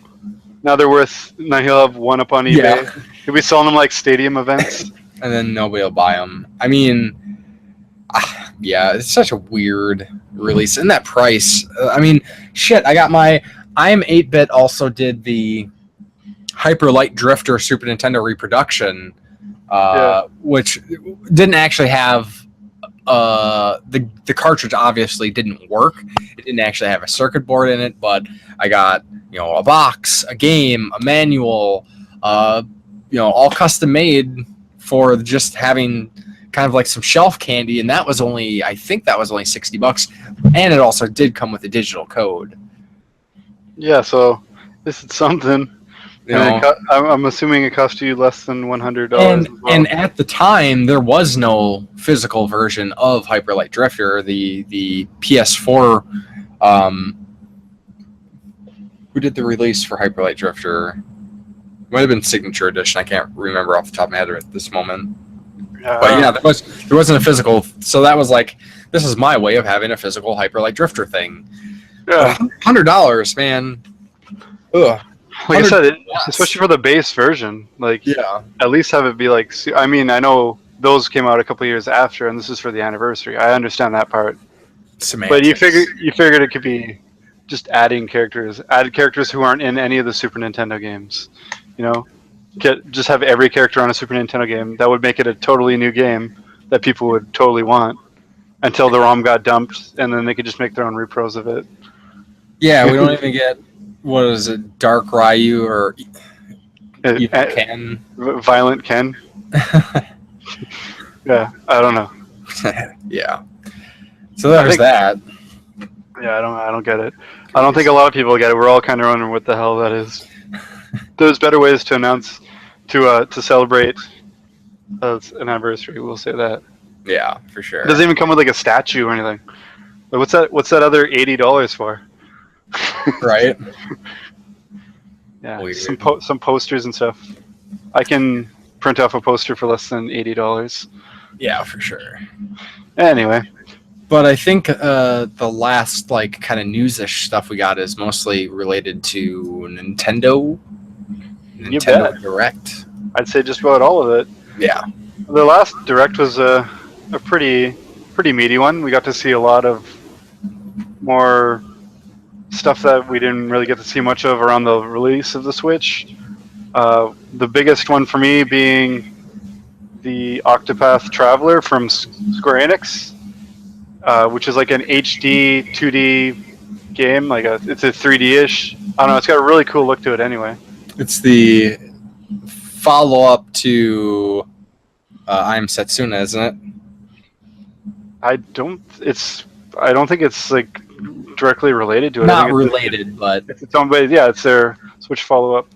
Now they're worth. Now he'll have one up on eBay. Yeah. He'll be selling them like stadium events. And then nobody will buy them. I mean, yeah, it's such a weird release. And that price, I mean, shit, I got my I'm 8-Bit also did the Hyper Light Drifter Super Nintendo reproduction, which didn't actually have the cartridge obviously didn't work. It didn't actually have a circuit board in it, but I got, a box, a game, a manual, all custom made for just having kind of like some shelf candy, and that was only $60, and it also did come with a digital code. Yeah, so this is something. I'm assuming it cost you less than $100. And at the time, there was no physical version of Hyper Light Drifter. The PS4, who did the release for Hyper Light Drifter? It might have been Signature Edition. I can't remember off the top of my head at this moment. But yeah, there wasn't a physical. So that was like, this is my way of having a physical Hyper Light Drifter thing. Yeah. $100, man. Ugh. Like I said, especially for the base version, at least have it be like. I mean, I know those came out a couple years after, and this is for the anniversary. I understand that part. Semantics. But you figured it could be just added characters who aren't in any of the Super Nintendo games. Just have every character on a Super Nintendo game. That would make it a totally new game that people would totally want. Until the ROM got dumped, and then they could just make their own repros of it. Yeah, we don't even get. What is it, Dark Ryu or Evil Ken? Violent Ken? Yeah, I don't know. Yeah. So there's that. Yeah, I don't get it. I don't think a lot of people get it. We're all kind of wondering what the hell that is. There's better ways to announce, to celebrate an anniversary, we'll say that. Yeah, for sure. It doesn't even come with like a statue or anything. Like, what's that other $80 for? Right. Yeah, some posters and stuff. I can print off a poster for less than $80. Yeah, for sure. Anyway, but I think the last kind of news-ish stuff we got is mostly related to Nintendo Direct. I'd say just about all of it. Yeah. The last Direct was a pretty meaty one. We got to see a lot of more stuff that we didn't really get to see much of around the release of the Switch. The biggest one for me being the Octopath Traveler from Square Enix, which is like an HD 2D game. It's a 3D-ish. I don't know. It's got a really cool look to it. Anyway, it's the follow-up to I'm Setsuna, isn't it? I don't think it's like directly related to it. Not related, but it's its own way. Yeah, it's their Switch follow-up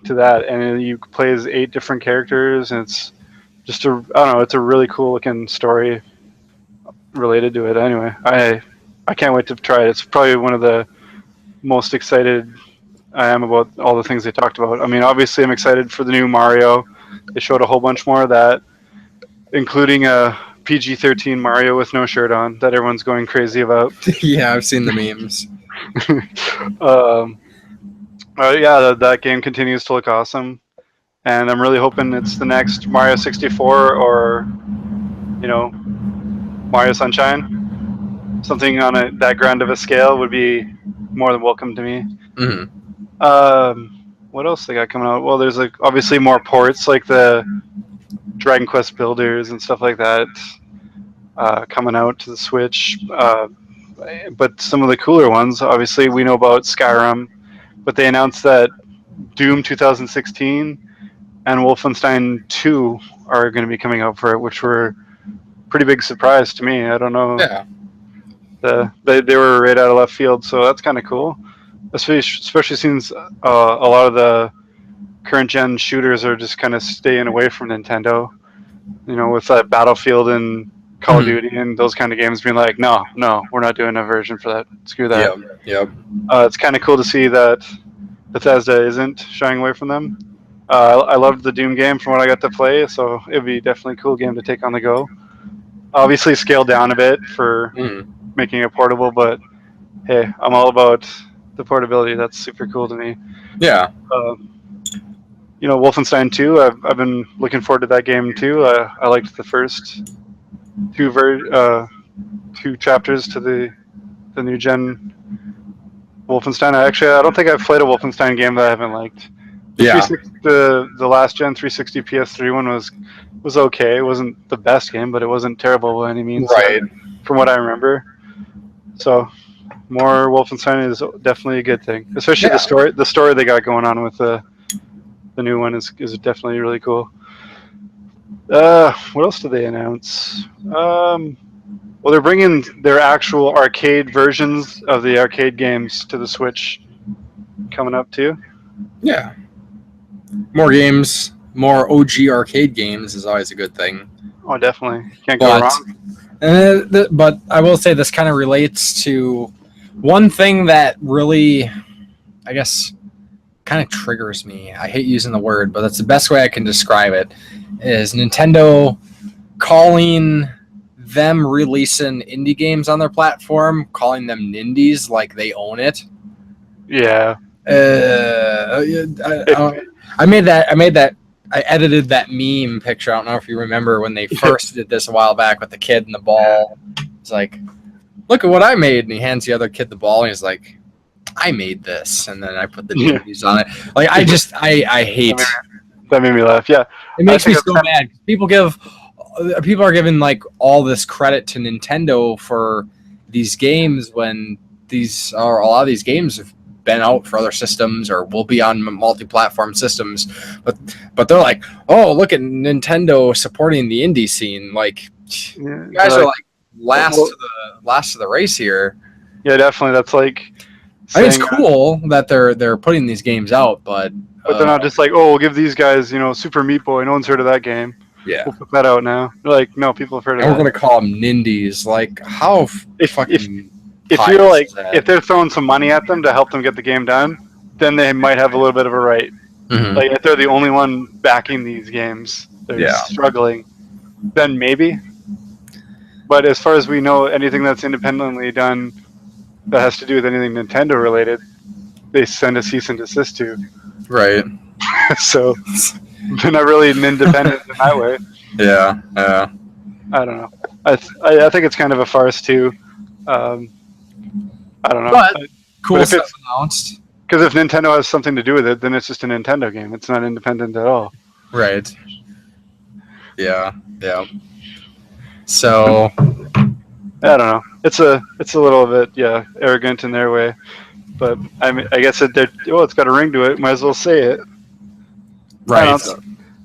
to that, and you play as 8 different characters, and it's just it's a really cool looking story related to it. Anyway, I can't wait to try it. It's probably one of the most excited I am about all the things they talked about. I mean, obviously I'm excited for the new Mario. They showed a whole bunch more of that, including a PG-13 Mario with no shirt on that everyone's going crazy about. Yeah, I've seen the memes. That game continues to look awesome, and I'm really hoping it's the next Mario 64 or, Mario Sunshine. Something on that grand of a scale would be more than welcome to me. Mm-hmm. What else they got coming out? Well, there's obviously more ports like the Dragon Quest Builders and stuff like that coming out to the Switch. But some of the cooler ones, obviously, we know about Skyrim, but they announced that Doom 2016 and Wolfenstein 2 are going to be coming out for it, which were a pretty big surprise to me. I don't know. Yeah. They were right out of left field, so that's kind of cool. Especially since a lot of the current gen shooters are just kind of staying away from Nintendo, with that Battlefield and Call of Duty and those kind of games being like, no, we're not doing a version for that. Screw that. Yep. It's kind of cool to see that Bethesda isn't shying away from them. I loved the Doom game from what I got to play, so it'd be definitely a cool game to take on the go. Obviously scaled down a bit for making it portable, but hey, I'm all about the portability. That's super cool to me. Yeah. Wolfenstein 2, I've been looking forward to that game too. I liked the first two chapters to the new gen Wolfenstein. I don't think I've played a Wolfenstein game that I haven't liked. The last gen 360 PS3 one was okay. It wasn't the best game, but it wasn't terrible by any means. Right. From what I remember. So more Wolfenstein is definitely a good thing. Especially the story they got going on with the new one is definitely really cool. What else did they announce? Well, they're bringing their actual arcade versions of the arcade games to the Switch coming up too. Yeah. More games, more OG arcade games is always a good thing. Oh, definitely. Can't go wrong. But I will say this kind of relates to one thing that really, I guess, kind of triggers me. I hate using the word, but that's the best way I can describe it, is Nintendo calling them releasing indie games on their platform, calling them nindies like they own it. Yeah. I edited that meme picture. I don't know if you remember when they first did this a while back with the kid and the ball. It's like, look at what I made. And he hands the other kid the ball and he's like, I made this. And then I put the nindies on it. Like, I hate. That made me laugh. Yeah. It makes me so mad. People are giving like all this credit to Nintendo for these games when a lot of these games have been out for other systems or will be on multi-platform systems, but they're like, oh, look at Nintendo supporting the indie scene. Like, you guys are like last to the race here. Yeah, definitely. That's like, I think it's cool that they're putting these games out, but they're not just like, oh, we'll give these guys, Super Meat Boy. No one's heard of that game. Yeah, we'll put that out now. They're like, no, people have heard of that. We're gonna call them Nindies. Like, how if they're throwing some money at them to help them get the game done, then they might have a little bit of a right. Mm-hmm. Like if they're the only one backing these games, they're struggling, then maybe. But as far as we know, anything that's independently done that has to do with anything Nintendo related, they send a cease and desist to. Right. So they're not really an independent in that way. Yeah. I don't know. I think it's kind of a farce too. I don't know. But cool stuff announced. Because if Nintendo has something to do with it, then it's just a Nintendo game. It's not independent at all. Right. Yeah. So I don't know. It's a little bit arrogant in their way, but I guess it's got a ring to it. Might as well say it. Right.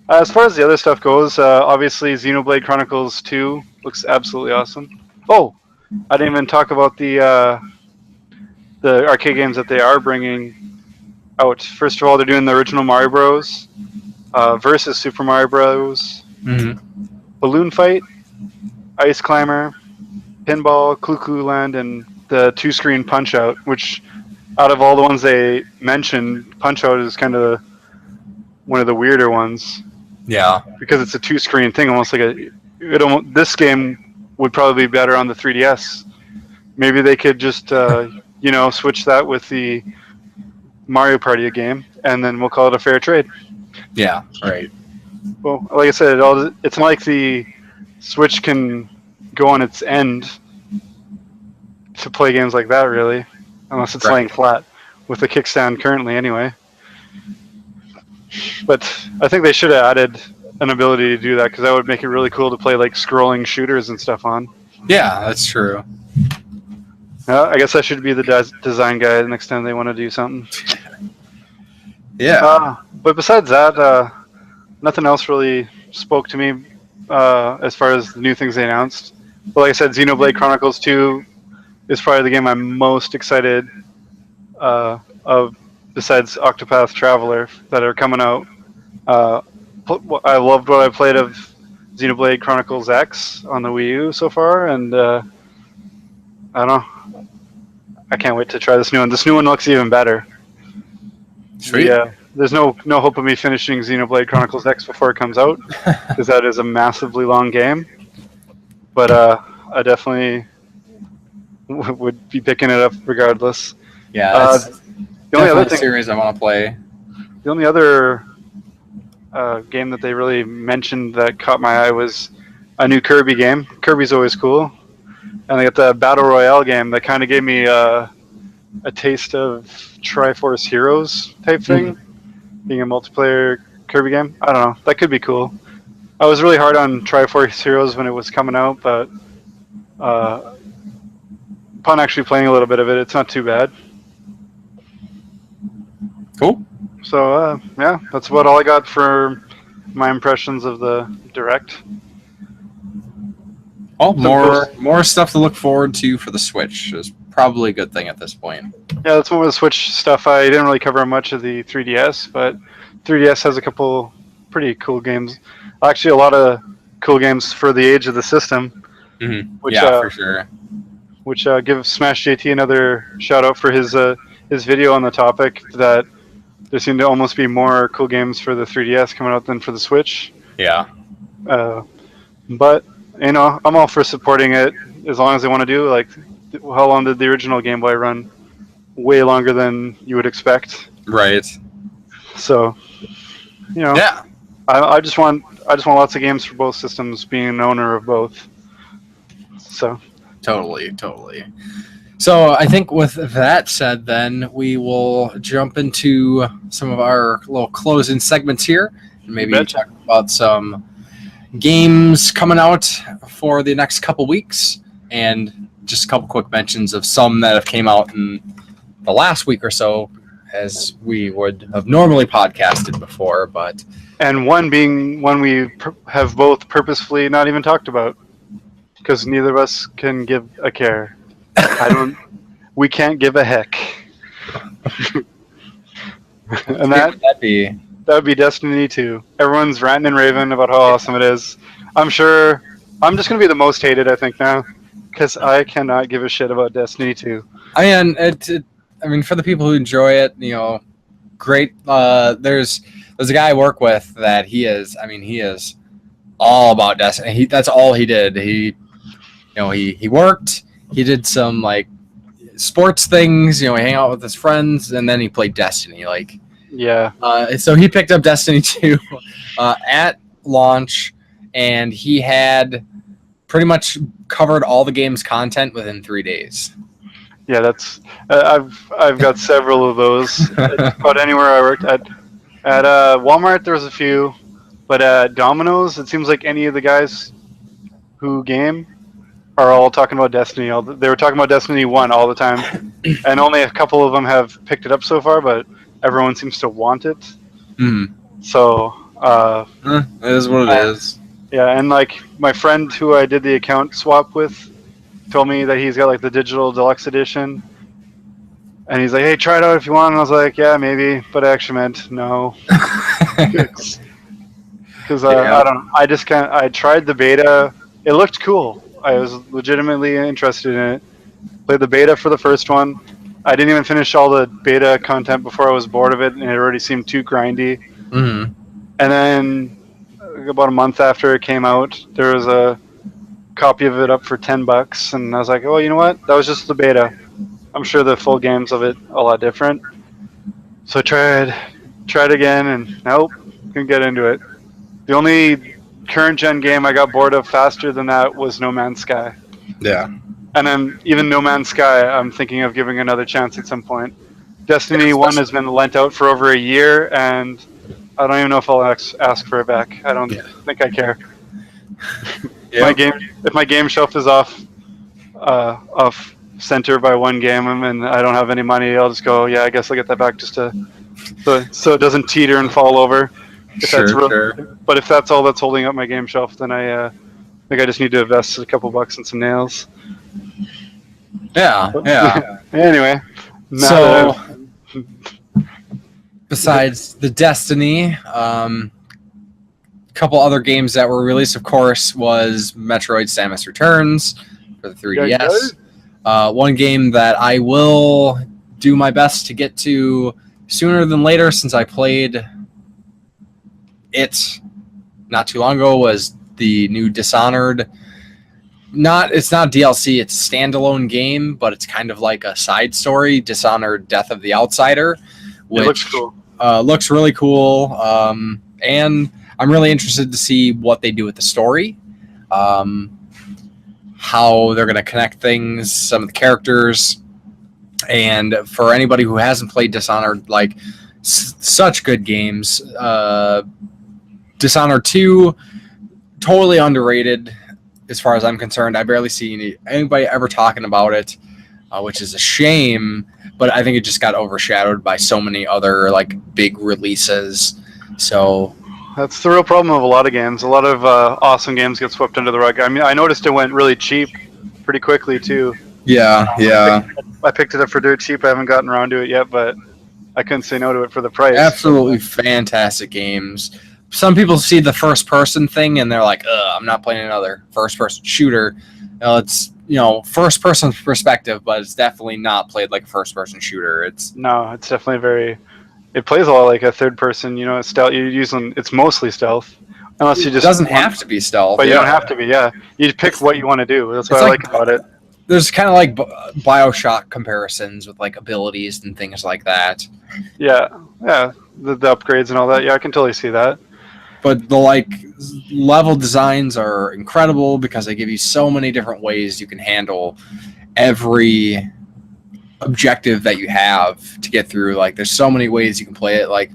As far as the other stuff goes, obviously Xenoblade Chronicles 2 looks absolutely awesome. Oh, I didn't even talk about the arcade games that they are bringing out. First of all, they're doing the original Mario Bros. Versus Super Mario Bros. Mm-hmm. Balloon Fight, Ice Climber, Pinball, Clu Land, and the 2-screen Punch Out. Which, out of all the ones they mentioned, Punch Out is kind of one of the weirder ones. Yeah. Because it's a 2-screen thing, almost like this game would probably be better on the 3DS. Maybe they could just, switch that with the Mario Party game, and then we'll call it a fair trade. Yeah, right. Well, like I said, it's not like the Switch can go on its end to play games like that, really, unless it's laying flat with the kickstand currently, anyway. But I think they should have added an ability to do that, because that would make it really cool to play like scrolling shooters and stuff on. Yeah, that's true. I guess I should be the design guy the next time they want to do something. Yeah. But besides that, nothing else really spoke to me as far as the new things they announced. But like I said, Xenoblade Chronicles 2 is probably the game I'm most excited of, besides Octopath Traveler, that are coming out. I loved what I played of Xenoblade Chronicles X on the Wii U so far, and I don't know. I can't wait to try this new one. This new one looks even better. Sweet. Yeah, there's no hope of me finishing Xenoblade Chronicles X before it comes out, because that is a massively long game. But I definitely would be picking it up regardless. Yeah, that's The only other definitely a series I want to play. The only other game that they really mentioned that caught my eye was a new Kirby game. Kirby's always cool, and they got the Battle Royale game that kind of gave me a taste of Triforce Heroes type thing, being a multiplayer Kirby game. I don't know. That could be cool. I was really hard on Triforce Heroes when it was coming out, but upon actually playing a little bit of it, it's not too bad. Cool. So, yeah, that's about all I got for my impressions of the Direct. Oh, more stuff to look forward to for the Switch is probably a good thing at this point. Yeah, that's one of the Switch stuff. I didn't really cover much of the 3DS, but 3DS has a couple pretty cool games. Actually, a lot of cool games for the age of the system. Mm-hmm. Which, yeah, for sure. Which give Smash JT another shout out for his video on the topic that there seem to almost be more cool games for the 3DS coming out than for the Switch. Yeah. But I'm all for supporting it as long as they want to do. Like, how long did the original Game Boy run? Way longer than you would expect. Right. So, Yeah. I just want lots of games for both systems. Being an owner of both. So. Totally. So I think with that said, then we will jump into some of our little closing segments here, and maybe talk about some games coming out for the next couple weeks, and just a couple quick mentions of some that have came out in the last week or so, as we would have normally podcasted before, and one being one we have both purposefully not even talked about. Because neither of us can give a care. We can't give a heck. And that would be Destiny 2. Everyone's ranting and raving about how awesome it is. I'm sure I'm just going to be the most hated, I think, now. Because I cannot give a shit about Destiny 2. I mean, for the people who enjoy it, great. There's a guy I work with that he is all about Destiny. That's all he did. He worked, he did some like sports things, he hang out with his friends, and then he played Destiny. So he picked up Destiny 2 at launch, and he had pretty much covered all the game's content within 3 days. Yeah, that's I've got several of those. About anywhere I worked at Walmart, there was a few, but at Domino's, it seems like any of the guys who game are all talking about Destiny. They were talking about Destiny 1 all the time, and only a couple of them have picked it up so far, but everyone seems to want it. So, it is what it is. Yeah, and like my friend who I did the account swap with told me that he's got like the digital deluxe edition, and he's like, "Hey, try it out if you want." And I was like, "Yeah, maybe," but I actually meant no, because I don't know. I tried the beta. It looked cool. I was legitimately interested in it. Played the beta for the first one. I didn't even finish all the beta content before I was bored of it, and it already seemed too grindy. Mm-hmm. And then about a month after it came out, there was a copy of it up for $10, and I was like, "Oh, you know what? That was just the beta. I'm sure the full games of it a lot different." So I tried again, and nope, couldn't get into it. The only current gen game I got bored of faster than that was No Man's Sky. Yeah. And then even No Man's Sky, I'm thinking of giving another chance at some point. Destiny 1 has been lent out for over a year, and I don't even know if I'll ask for it back. I don't think I care. If my game shelf is off center by one game and I don't have any money, I'll just go, I guess I'll get that back just so it doesn't teeter and fall over. Sure. But if that's all that's holding up my game shelf, then I think I just need to invest a couple bucks in some nails. Yeah. Anyway. So, besides the Destiny, couple other games that were released, of course, was Metroid Samus Returns for the 3DS. One game that I will do my best to get to sooner than later, since I played it not too long ago, was the new Dishonored it's not DLC. It's a standalone game, but it's kind of like a side story, Dishonored: Death of the Outsider, which It looks cool. Looks really cool. And I'm really interested to see what they do with the story, how they're going to connect things, some of the characters. And for anybody who hasn't played Dishonored, like such good games. Dishonored 2, totally underrated as far as I'm concerned. I barely see anybody ever talking about it, which is a shame. But I think it just got overshadowed by so many other like big releases. So that's the real problem of a lot of games. A lot of awesome games get swept under the rug. I mean, I noticed it went really cheap pretty quickly too. Yeah. I picked it up for dirt cheap. I haven't gotten around to it yet, but I couldn't say no to it for the price. Absolutely fantastic games. Some people see the first-person thing and they're like, I'm not playing another first-person shooter. It's first-person perspective, but it's definitely not played like a first-person shooter. It's definitely it plays a lot like a third-person. It's stealth. It's mostly stealth, unless you just. It doesn't have to be stealth, but you don't have to be. Yeah, you pick what you want to do. That's what I like about it. There's kind of like BioShock comparisons with like abilities and things like that. Yeah, the upgrades and all that. Yeah, I can totally see that. But the like level designs are incredible because they give you so many different ways you can handle every objective that you have to get through. Like there's so many ways you can play it. Like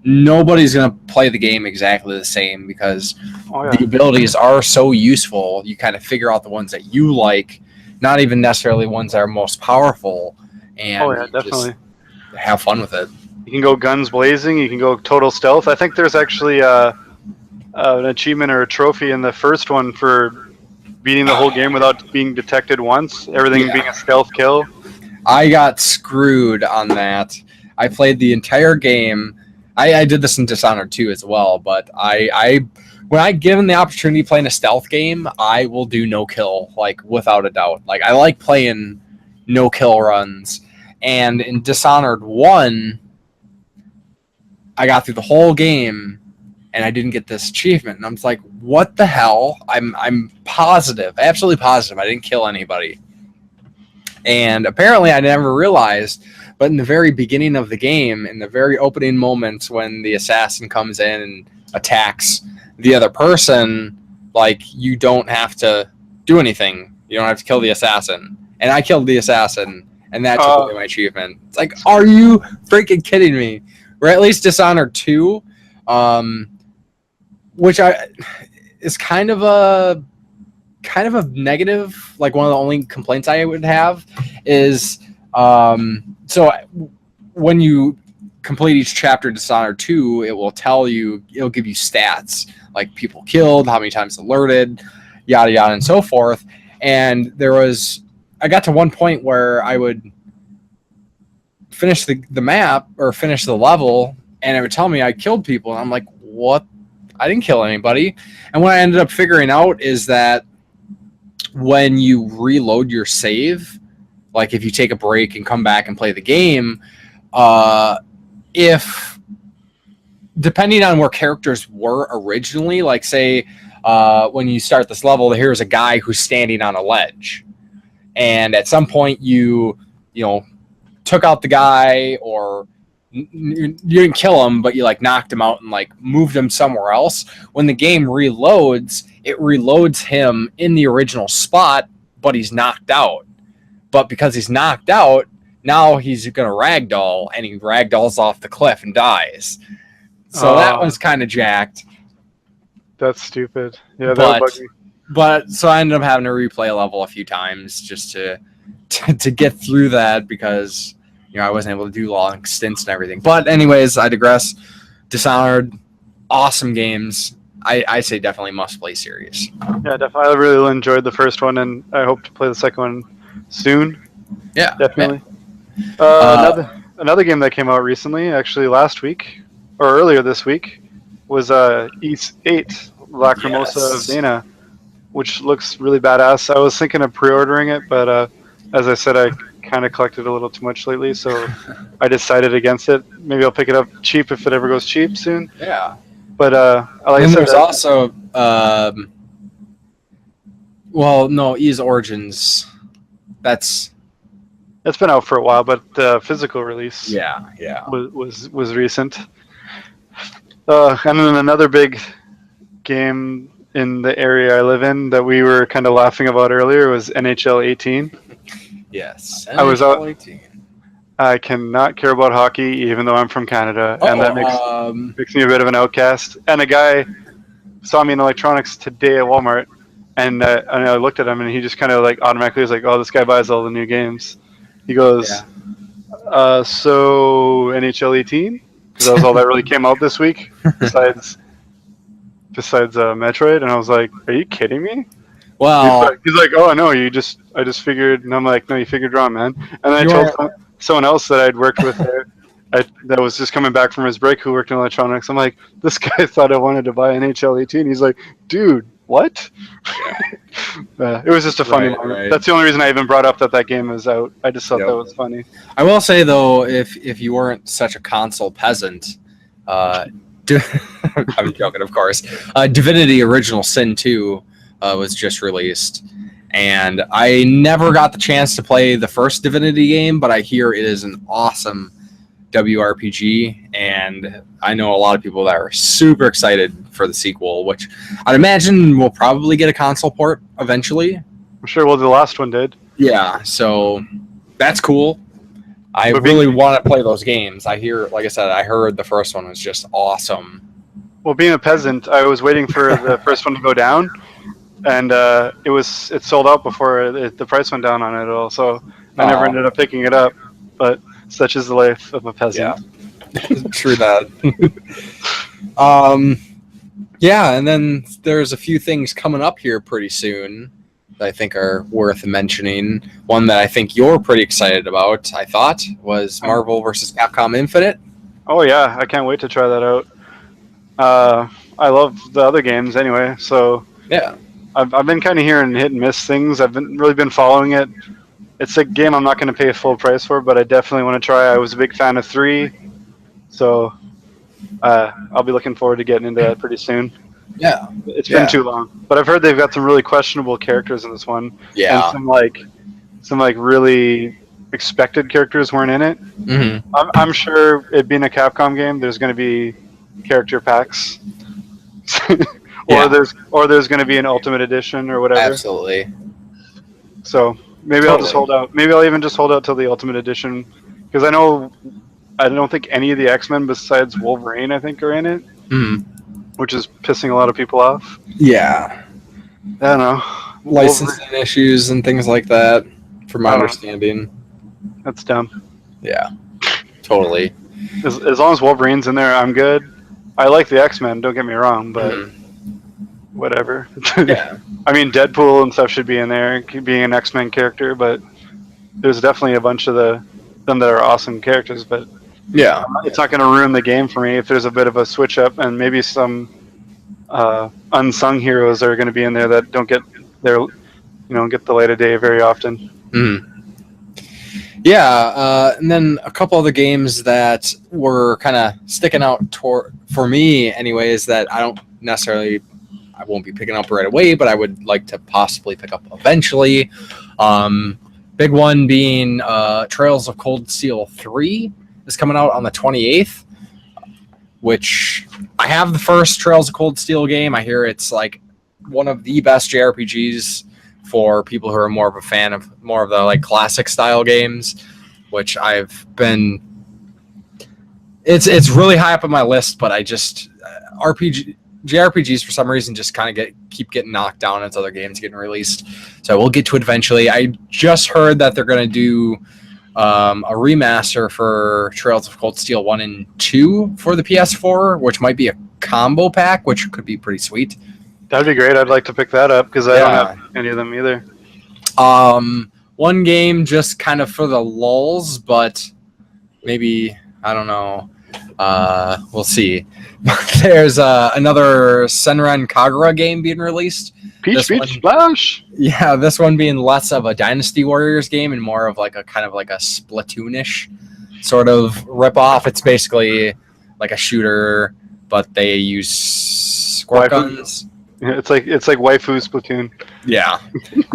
nobody's gonna play the game exactly the same because the abilities are so useful. You kind of figure out the ones that you like, not even necessarily ones that are most powerful, and definitely just have fun with it. You can go guns blazing. You can go total stealth. I think there's actually an achievement or a trophy in the first one for beating the whole game without being detected once. Everything being a stealth kill. I got screwed on that. I played the entire game. I did this in Dishonored 2 as well, but when I given the opportunity to play in a stealth game, I will do no kill, like without a doubt. Like I like playing no kill runs. And in Dishonored 1, I got through the whole game and I didn't get this achievement. And I'm just like, what the hell? I'm positive, absolutely positive I didn't kill anybody. And apparently I never realized, but in the very beginning of the game, in the very opening moments when the assassin comes in and attacks the other person, like you don't have to do anything. You don't have to kill the assassin. And I killed the assassin, and that took away my achievement. It's like, are you freaking kidding me? Or at least Dishonored 2, which is kind of a negative. Like one of the only complaints I would have is so when you complete each chapter in Dishonored 2, it'll give you stats like people killed, how many times alerted, yada yada and so forth. And I got to one point where I would finish the map or finish the level, and it would tell me I killed people, and I'm like, what? I didn't kill anybody. And what I ended up figuring out is that when you reload your save, like if you take a break and come back and play the game, if depending on where characters were originally, like say when you start this level, here's a guy who's standing on a ledge, and at some point you took out the guy, or you didn't kill him, but you like knocked him out and like moved him somewhere else. When the game reloads, it reloads him in the original spot, but he's knocked out. But because he's knocked out, now he's going to ragdoll, and he ragdolls off the cliff and dies. So that one's kind of jacked. That's stupid. Yeah, that would bug me. But so I ended up having to replay a level a few times just to get through that because I wasn't able to do long stints and everything. But anyways, I digress. Dishonored, awesome games. I say definitely must play series. Yeah, definitely. I really enjoyed the first one, and I hope to play the second one soon. Yeah, definitely. Another game that came out recently, actually last week or earlier this week, was East 8, Lacrimosa of Dana, which looks really badass. I was thinking of pre-ordering it, but as I said, I kind of collected a little too much lately, so I decided against it. Maybe I'll pick it up cheap if it ever goes cheap soon. Yeah. But like I said, there's also Well, no, Ys Origins. That's been out for a while, but the physical release yeah. was recent. And then another big game in the area I live in that we were kind of laughing about earlier was NHL 18. Yes. I was out. NHL 18. I cannot care about hockey, even though I'm from Canada, and that makes me a bit of an outcast. And a guy saw me in electronics today at Walmart, and I looked at him, and he just kind of like automatically was like, "Oh, this guy buys all the new games." He goes, "So NHL 18?" Because that was all that really came out this week, besides Metroid. And I was like, "Are you kidding me?" Well, he's like, "Oh no, I just figured," and I'm like, "No, you figured wrong, man." And then I told someone else that I'd worked with there, that was just coming back from his break, who worked in electronics. I'm like, "This guy thought I wanted to buy NHL 18." He's like, "Dude, what?" It was just a funny moment. Right. That's the only reason I even brought up that game is out. I just thought that was funny. I will say though, if you weren't such a console peasant, I'm joking, of course. Divinity Original Sin 2 was just released, and I never got the chance to play the first Divinity game, but I hear it is an awesome WRPG, and I know a lot of people that are super excited for the sequel, which I'd imagine will probably get a console port eventually. I'm sure. Well, the last one did. Yeah, so that's cool. I really want to play those games. I hear, like I said, I heard the first one was just awesome. Well, being a peasant, I was waiting for the first one to go down, and it sold out before the price went down on it at all. So I never ended up picking it up, but such is the life of a peasant. Yeah. True that. Yeah, and then there's a few things coming up here pretty soon that I think are worth mentioning. One that I think you're pretty excited about, I thought, was Marvel vs. Capcom Infinite. Oh yeah, I can't wait to try that out. I love the other games anyway, so yeah. I've been kind of hearing hit and miss things. I've really been following it. It's a game I'm not going to pay full price for, but I definitely want to try. I was a big fan of 3, so I'll be looking forward to getting into that pretty soon. Yeah, it's been too long, but I've heard they've got some really questionable characters in this one. Yeah, and some really expected characters weren't in it. Mm-hmm. I'm sure it being a Capcom game, there's going to be character packs, or there's going to be an Ultimate Edition or whatever. Absolutely. So maybe I'll just hold out. Maybe I'll even just hold out till the Ultimate Edition, because I don't think any of the X-Men besides Wolverine, I think, are in it. Mm-hmm. Which is pissing a lot of people off. Yeah. I don't know. Licensing issues and things like that, from my understanding. That's dumb. Yeah. Totally. As long as Wolverine's in there, I'm good. I like the X-Men, don't get me wrong, but whatever. Yeah. I mean, Deadpool and stuff should be in there, being an X-Men character, but there's definitely a bunch of them that are awesome characters, but yeah, it's not going to ruin the game for me if there's a bit of a switch up, and maybe some unsung heroes are going to be in there that don't get get the light of day very often. Yeah, and then a couple other games that were kind of sticking out for me, anyways, that I won't be picking up right away, but I would like to possibly pick up eventually. Big one being Trails of Cold Steel 3. Is coming out on the 28th, which I have the first Trails of Cold Steel game. I hear it's like one of the best JRPGs for people who are more of a fan of more of the like classic style games, which I've been. It's really high up on my list, but I just JRPGs for some reason just kind of keep getting knocked down as other games getting released. So we'll get to it eventually. I just heard that they're going to do a remaster for Trails of Cold Steel 1 and 2 for the PS4, which might be a combo pack, which could be pretty sweet. That'd be great. I'd like to pick that up because I don't have any of them either. One game just kind of for the lulz, but maybe, I don't know. We'll see. There's another Senran Kagura game being released. Peach Splash. Yeah, this one being less of a Dynasty Warriors game and more of like a kind of like a Splatoonish sort of ripoff. It's basically like a shooter, but they use squirt guns. Yeah, it's like waifu Splatoon. Yeah.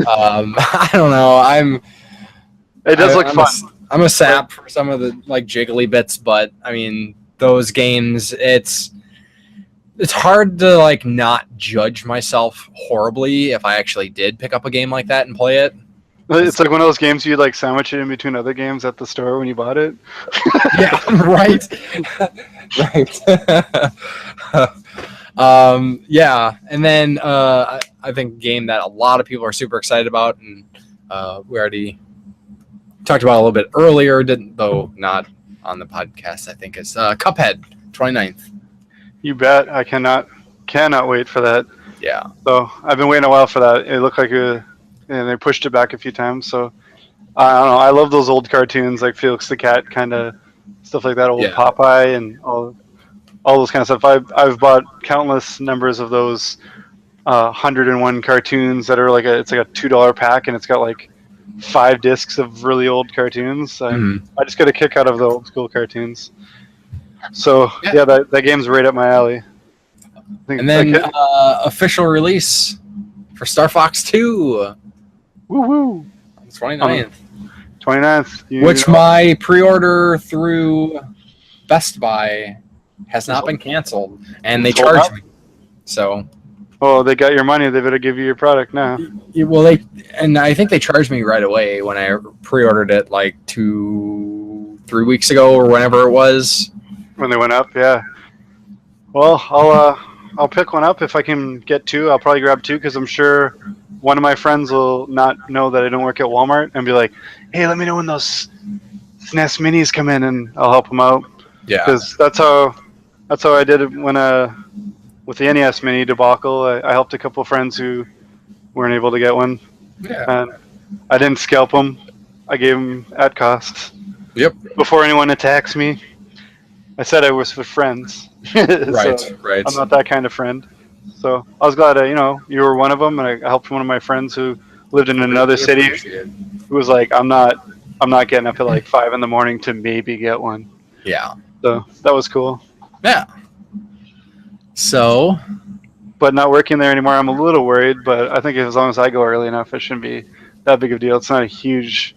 I don't know. It does look I'm fun. I'm a sap for some of the like jiggly bits, but I mean those games. It's hard to like not judge myself horribly if I actually did pick up a game like that and play it. It's like one of those games you like sandwich it in between other games at the store when you bought it. Yeah, right. Right. Yeah, and then I think a game that a lot of people are super excited about, and we already talked about it a little bit earlier, though not on the podcast. I think it's Cuphead 29th. You bet. I cannot wait for that. Yeah. So I've been waiting a while for that. It looked like and they pushed it back a few times. So I don't know. I love those old cartoons like Felix the Cat, kind of stuff like that. Old Popeye and all those kind of stuff. I've bought countless numbers of those 101 cartoons that are it's like a $2 pack, and it's got like 5 discs of really old cartoons. I just get a kick out of the old school cartoons. So yeah, that game's right up my alley. And then official release for Star Fox 2. Woo woo! 29th. 29th. Which my pre-order through Best Buy has not been canceled, and they charged me. So. Oh, they got your money. They better give you your product now. Well, I think they charged me right away when I pre-ordered it, like 2-3 weeks ago or whenever it was. When they went up, yeah. Well, I'll pick one up if I can get 2. I'll probably grab 2 because I'm sure one of my friends will not know that I don't work at Walmart and be like, "Hey, let me know when those SNES Minis come in, and I'll help them out." Yeah. Because that's how I did it when with the NES Mini debacle. I helped a couple of friends who weren't able to get one. Yeah. And I didn't scalp them. I gave them at cost. Yep. Before anyone attacks me, I said I was with friends. Right. Right. I'm not that kind of friend. So I was glad you were one of them, and I helped one of my friends who lived in another city who was like, I'm not getting up at like 5 a.m. to maybe get one. Yeah. So that was cool. Yeah. So. But not working there anymore, I'm a little worried, but I think as long as I go early enough, it shouldn't be that big of a deal. It's not a huge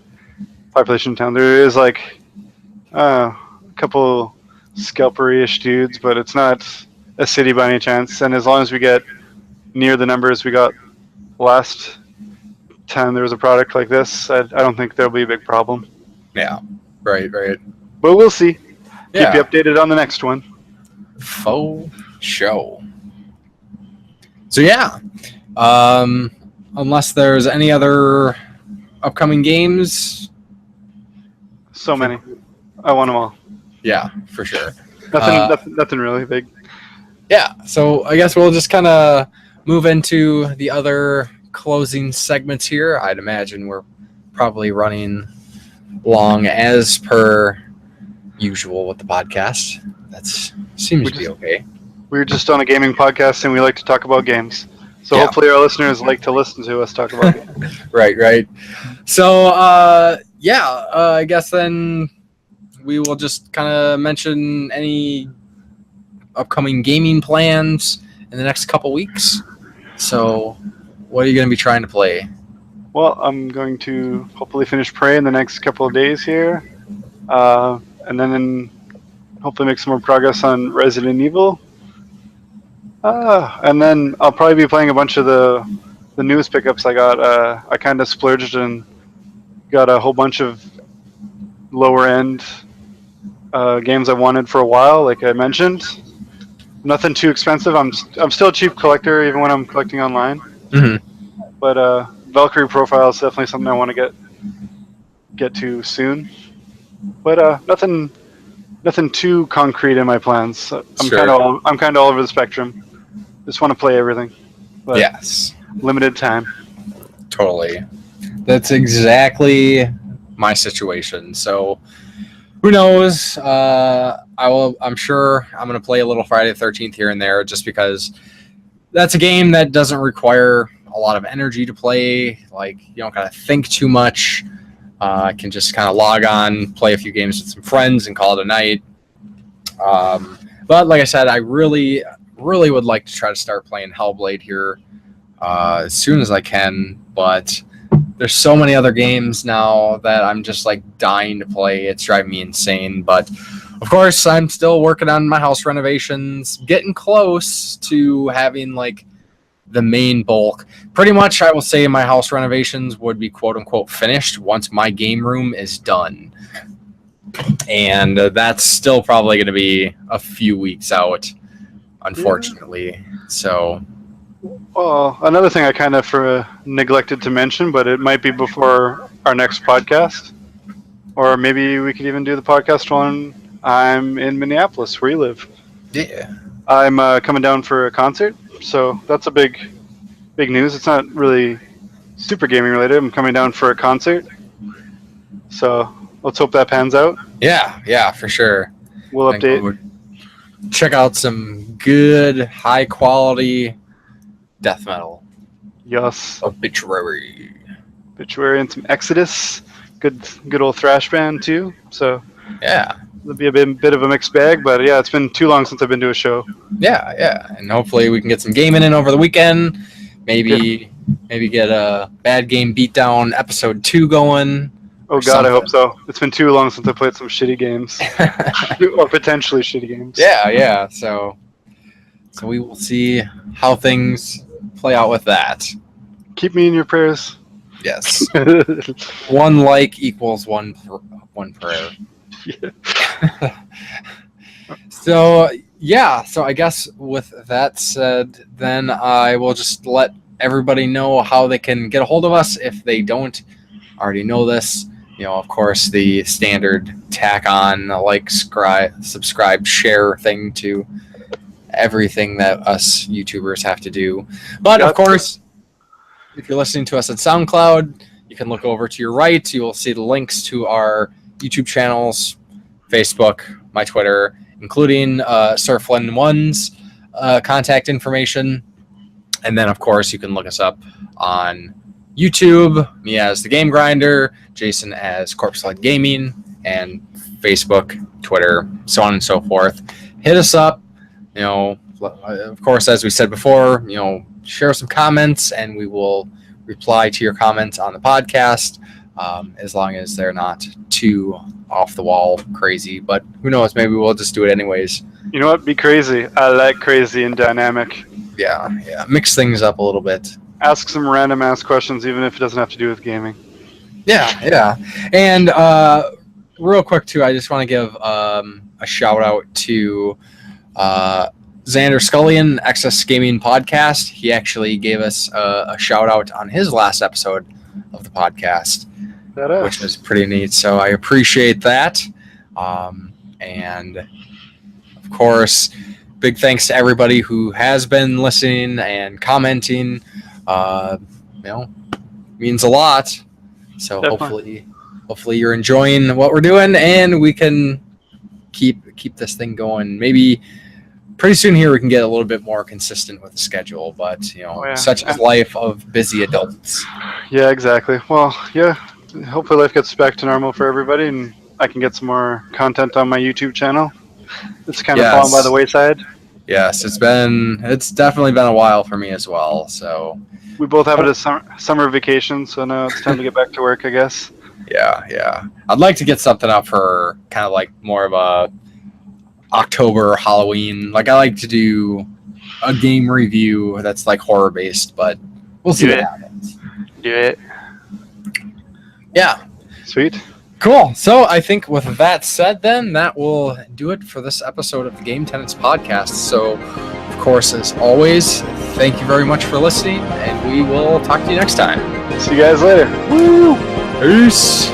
population town. There is like a couple scalpery-ish dudes, but it's not a city by any chance. And as long as we get near the numbers we got last time there was a product like this, I don't think there'll be a big problem. Yeah. Right. But we'll see. Yeah. Keep you updated on the next one. Faux show. So yeah. Unless there's any other upcoming games. So many. I want them all. Yeah, for sure. Nothing really big. Yeah, so I guess we'll just kind of move into the other closing segments here. I'd imagine we're probably running long as per usual with the podcast. That seems to be okay. We're just on a gaming podcast, and we like to talk about games. So hopefully our listeners like to listen to us talk about games. Right. So, I guess then we will just kind of mention any upcoming gaming plans in the next couple weeks. So, what are you going to be trying to play? Well, I'm going to hopefully finish Prey in the next couple of days here. And then hopefully make some more progress on Resident Evil. And then I'll probably be playing a bunch of the newest pickups I got. I kind of splurged and got a whole bunch of lower end games I wanted for a while, like I mentioned. Nothing too expensive. I'm still a cheap collector even when I'm collecting online. Mm-hmm. But Valkyrie Profile is definitely something I want to get to soon. But nothing too concrete in my plans. I'm kind of all over the spectrum. Just want to play everything. But yes. Limited time. Totally. That's exactly my situation. So who knows? I'm sure I'm going to play a little Friday the 13th here and there just because that's a game that doesn't require a lot of energy to play. Like, you don't got to think too much. I can just kind of log on, play a few games with some friends, and call it a night. But like I said, I really really would like to try to start playing Hellblade here as soon as I can, but there's so many other games now that I'm just like dying to play. It's driving me insane. But of course, I'm still working on my house renovations, getting close to having like the main bulk. Pretty much, I will say my house renovations would be quote unquote finished once my game room is done. And that's still probably going to be a few weeks out, unfortunately. So. Well, another thing I kind of neglected to mention, but it might be before our next podcast, or maybe we could even do the podcast when I'm in Minneapolis, where you live. Yeah. I'm coming down for a concert, so that's a big news. It's not really super gaming related. I'm coming down for a concert, so let's hope that pans out. Yeah, for sure. We'll update. We'll check out some good, high quality death metal. Yes. Obituary And some Exodus. Good old thrash band too. So yeah, it'll be a bit of a mixed bag, but yeah, it's been too long since I've been to a show. Yeah, and hopefully we can get some gaming in over the weekend. Maybe get a Bad Game Beatdown episode 2 going. Oh God, I hope so. It's been too long since I played some shitty games, or potentially shitty games. Yeah. So we will see how things play out with that. Keep me in your prayers. Yes. One like equals one prayer. Yeah. So I guess with that said, then I will just let everybody know how they can get a hold of us if they don't already know this. Of course, the standard tack on like, subscribe, share thing to everything that us YouTubers have to do. But of course, if you're listening to us on SoundCloud, you can look over to your right. You will see the links to our YouTube channels, Facebook, my Twitter, including Surflin1's contact information. And then, of course, you can look us up on YouTube, me as The Game Grinder, Jason as Corpse-Led Gaming, and Facebook, Twitter, so on and so forth. Hit us up. Of course, as we said before, share some comments, and we will reply to your comments on the podcast, as long as they're not too off the wall crazy. But who knows? Maybe we'll just do it anyways. You know what? Be crazy. I like crazy and dynamic. Yeah. Mix things up a little bit. Ask some random ass questions, even if it doesn't have to do with gaming. Yeah. And real quick too, I just want to give a shout out to Xander Scullion, XS Gaming Podcast. He actually gave us a shout out on his last episode of the podcast, which was pretty neat. So I appreciate that. And of course, big thanks to everybody who has been listening and commenting. Means a lot. So Definitely. hopefully you're enjoying what we're doing, and we can keep this thing going. Maybe pretty soon here we can get a little bit more consistent with the schedule, but such is life of busy adults. Yeah, exactly. Well, yeah, hopefully life gets back to normal for everybody, and I can get some more content on my YouTube channel. It's kind of fallen by the wayside. Yes, it's definitely been a while for me as well. So we both have a summer vacation, so now it's time to get back to work, I guess. Yeah. I'd like to get something up for kind of like more of a October Halloween. Like, I like to do a game review that's like horror based, but we'll see what happens. Do it. Yeah. Sweet. Cool. So I think with that said, then that will do it for this episode of the Game Tenants Podcast. So, of course, as always, thank you very much for listening, and we will talk to you next time. See you guys later. Woo! Peace.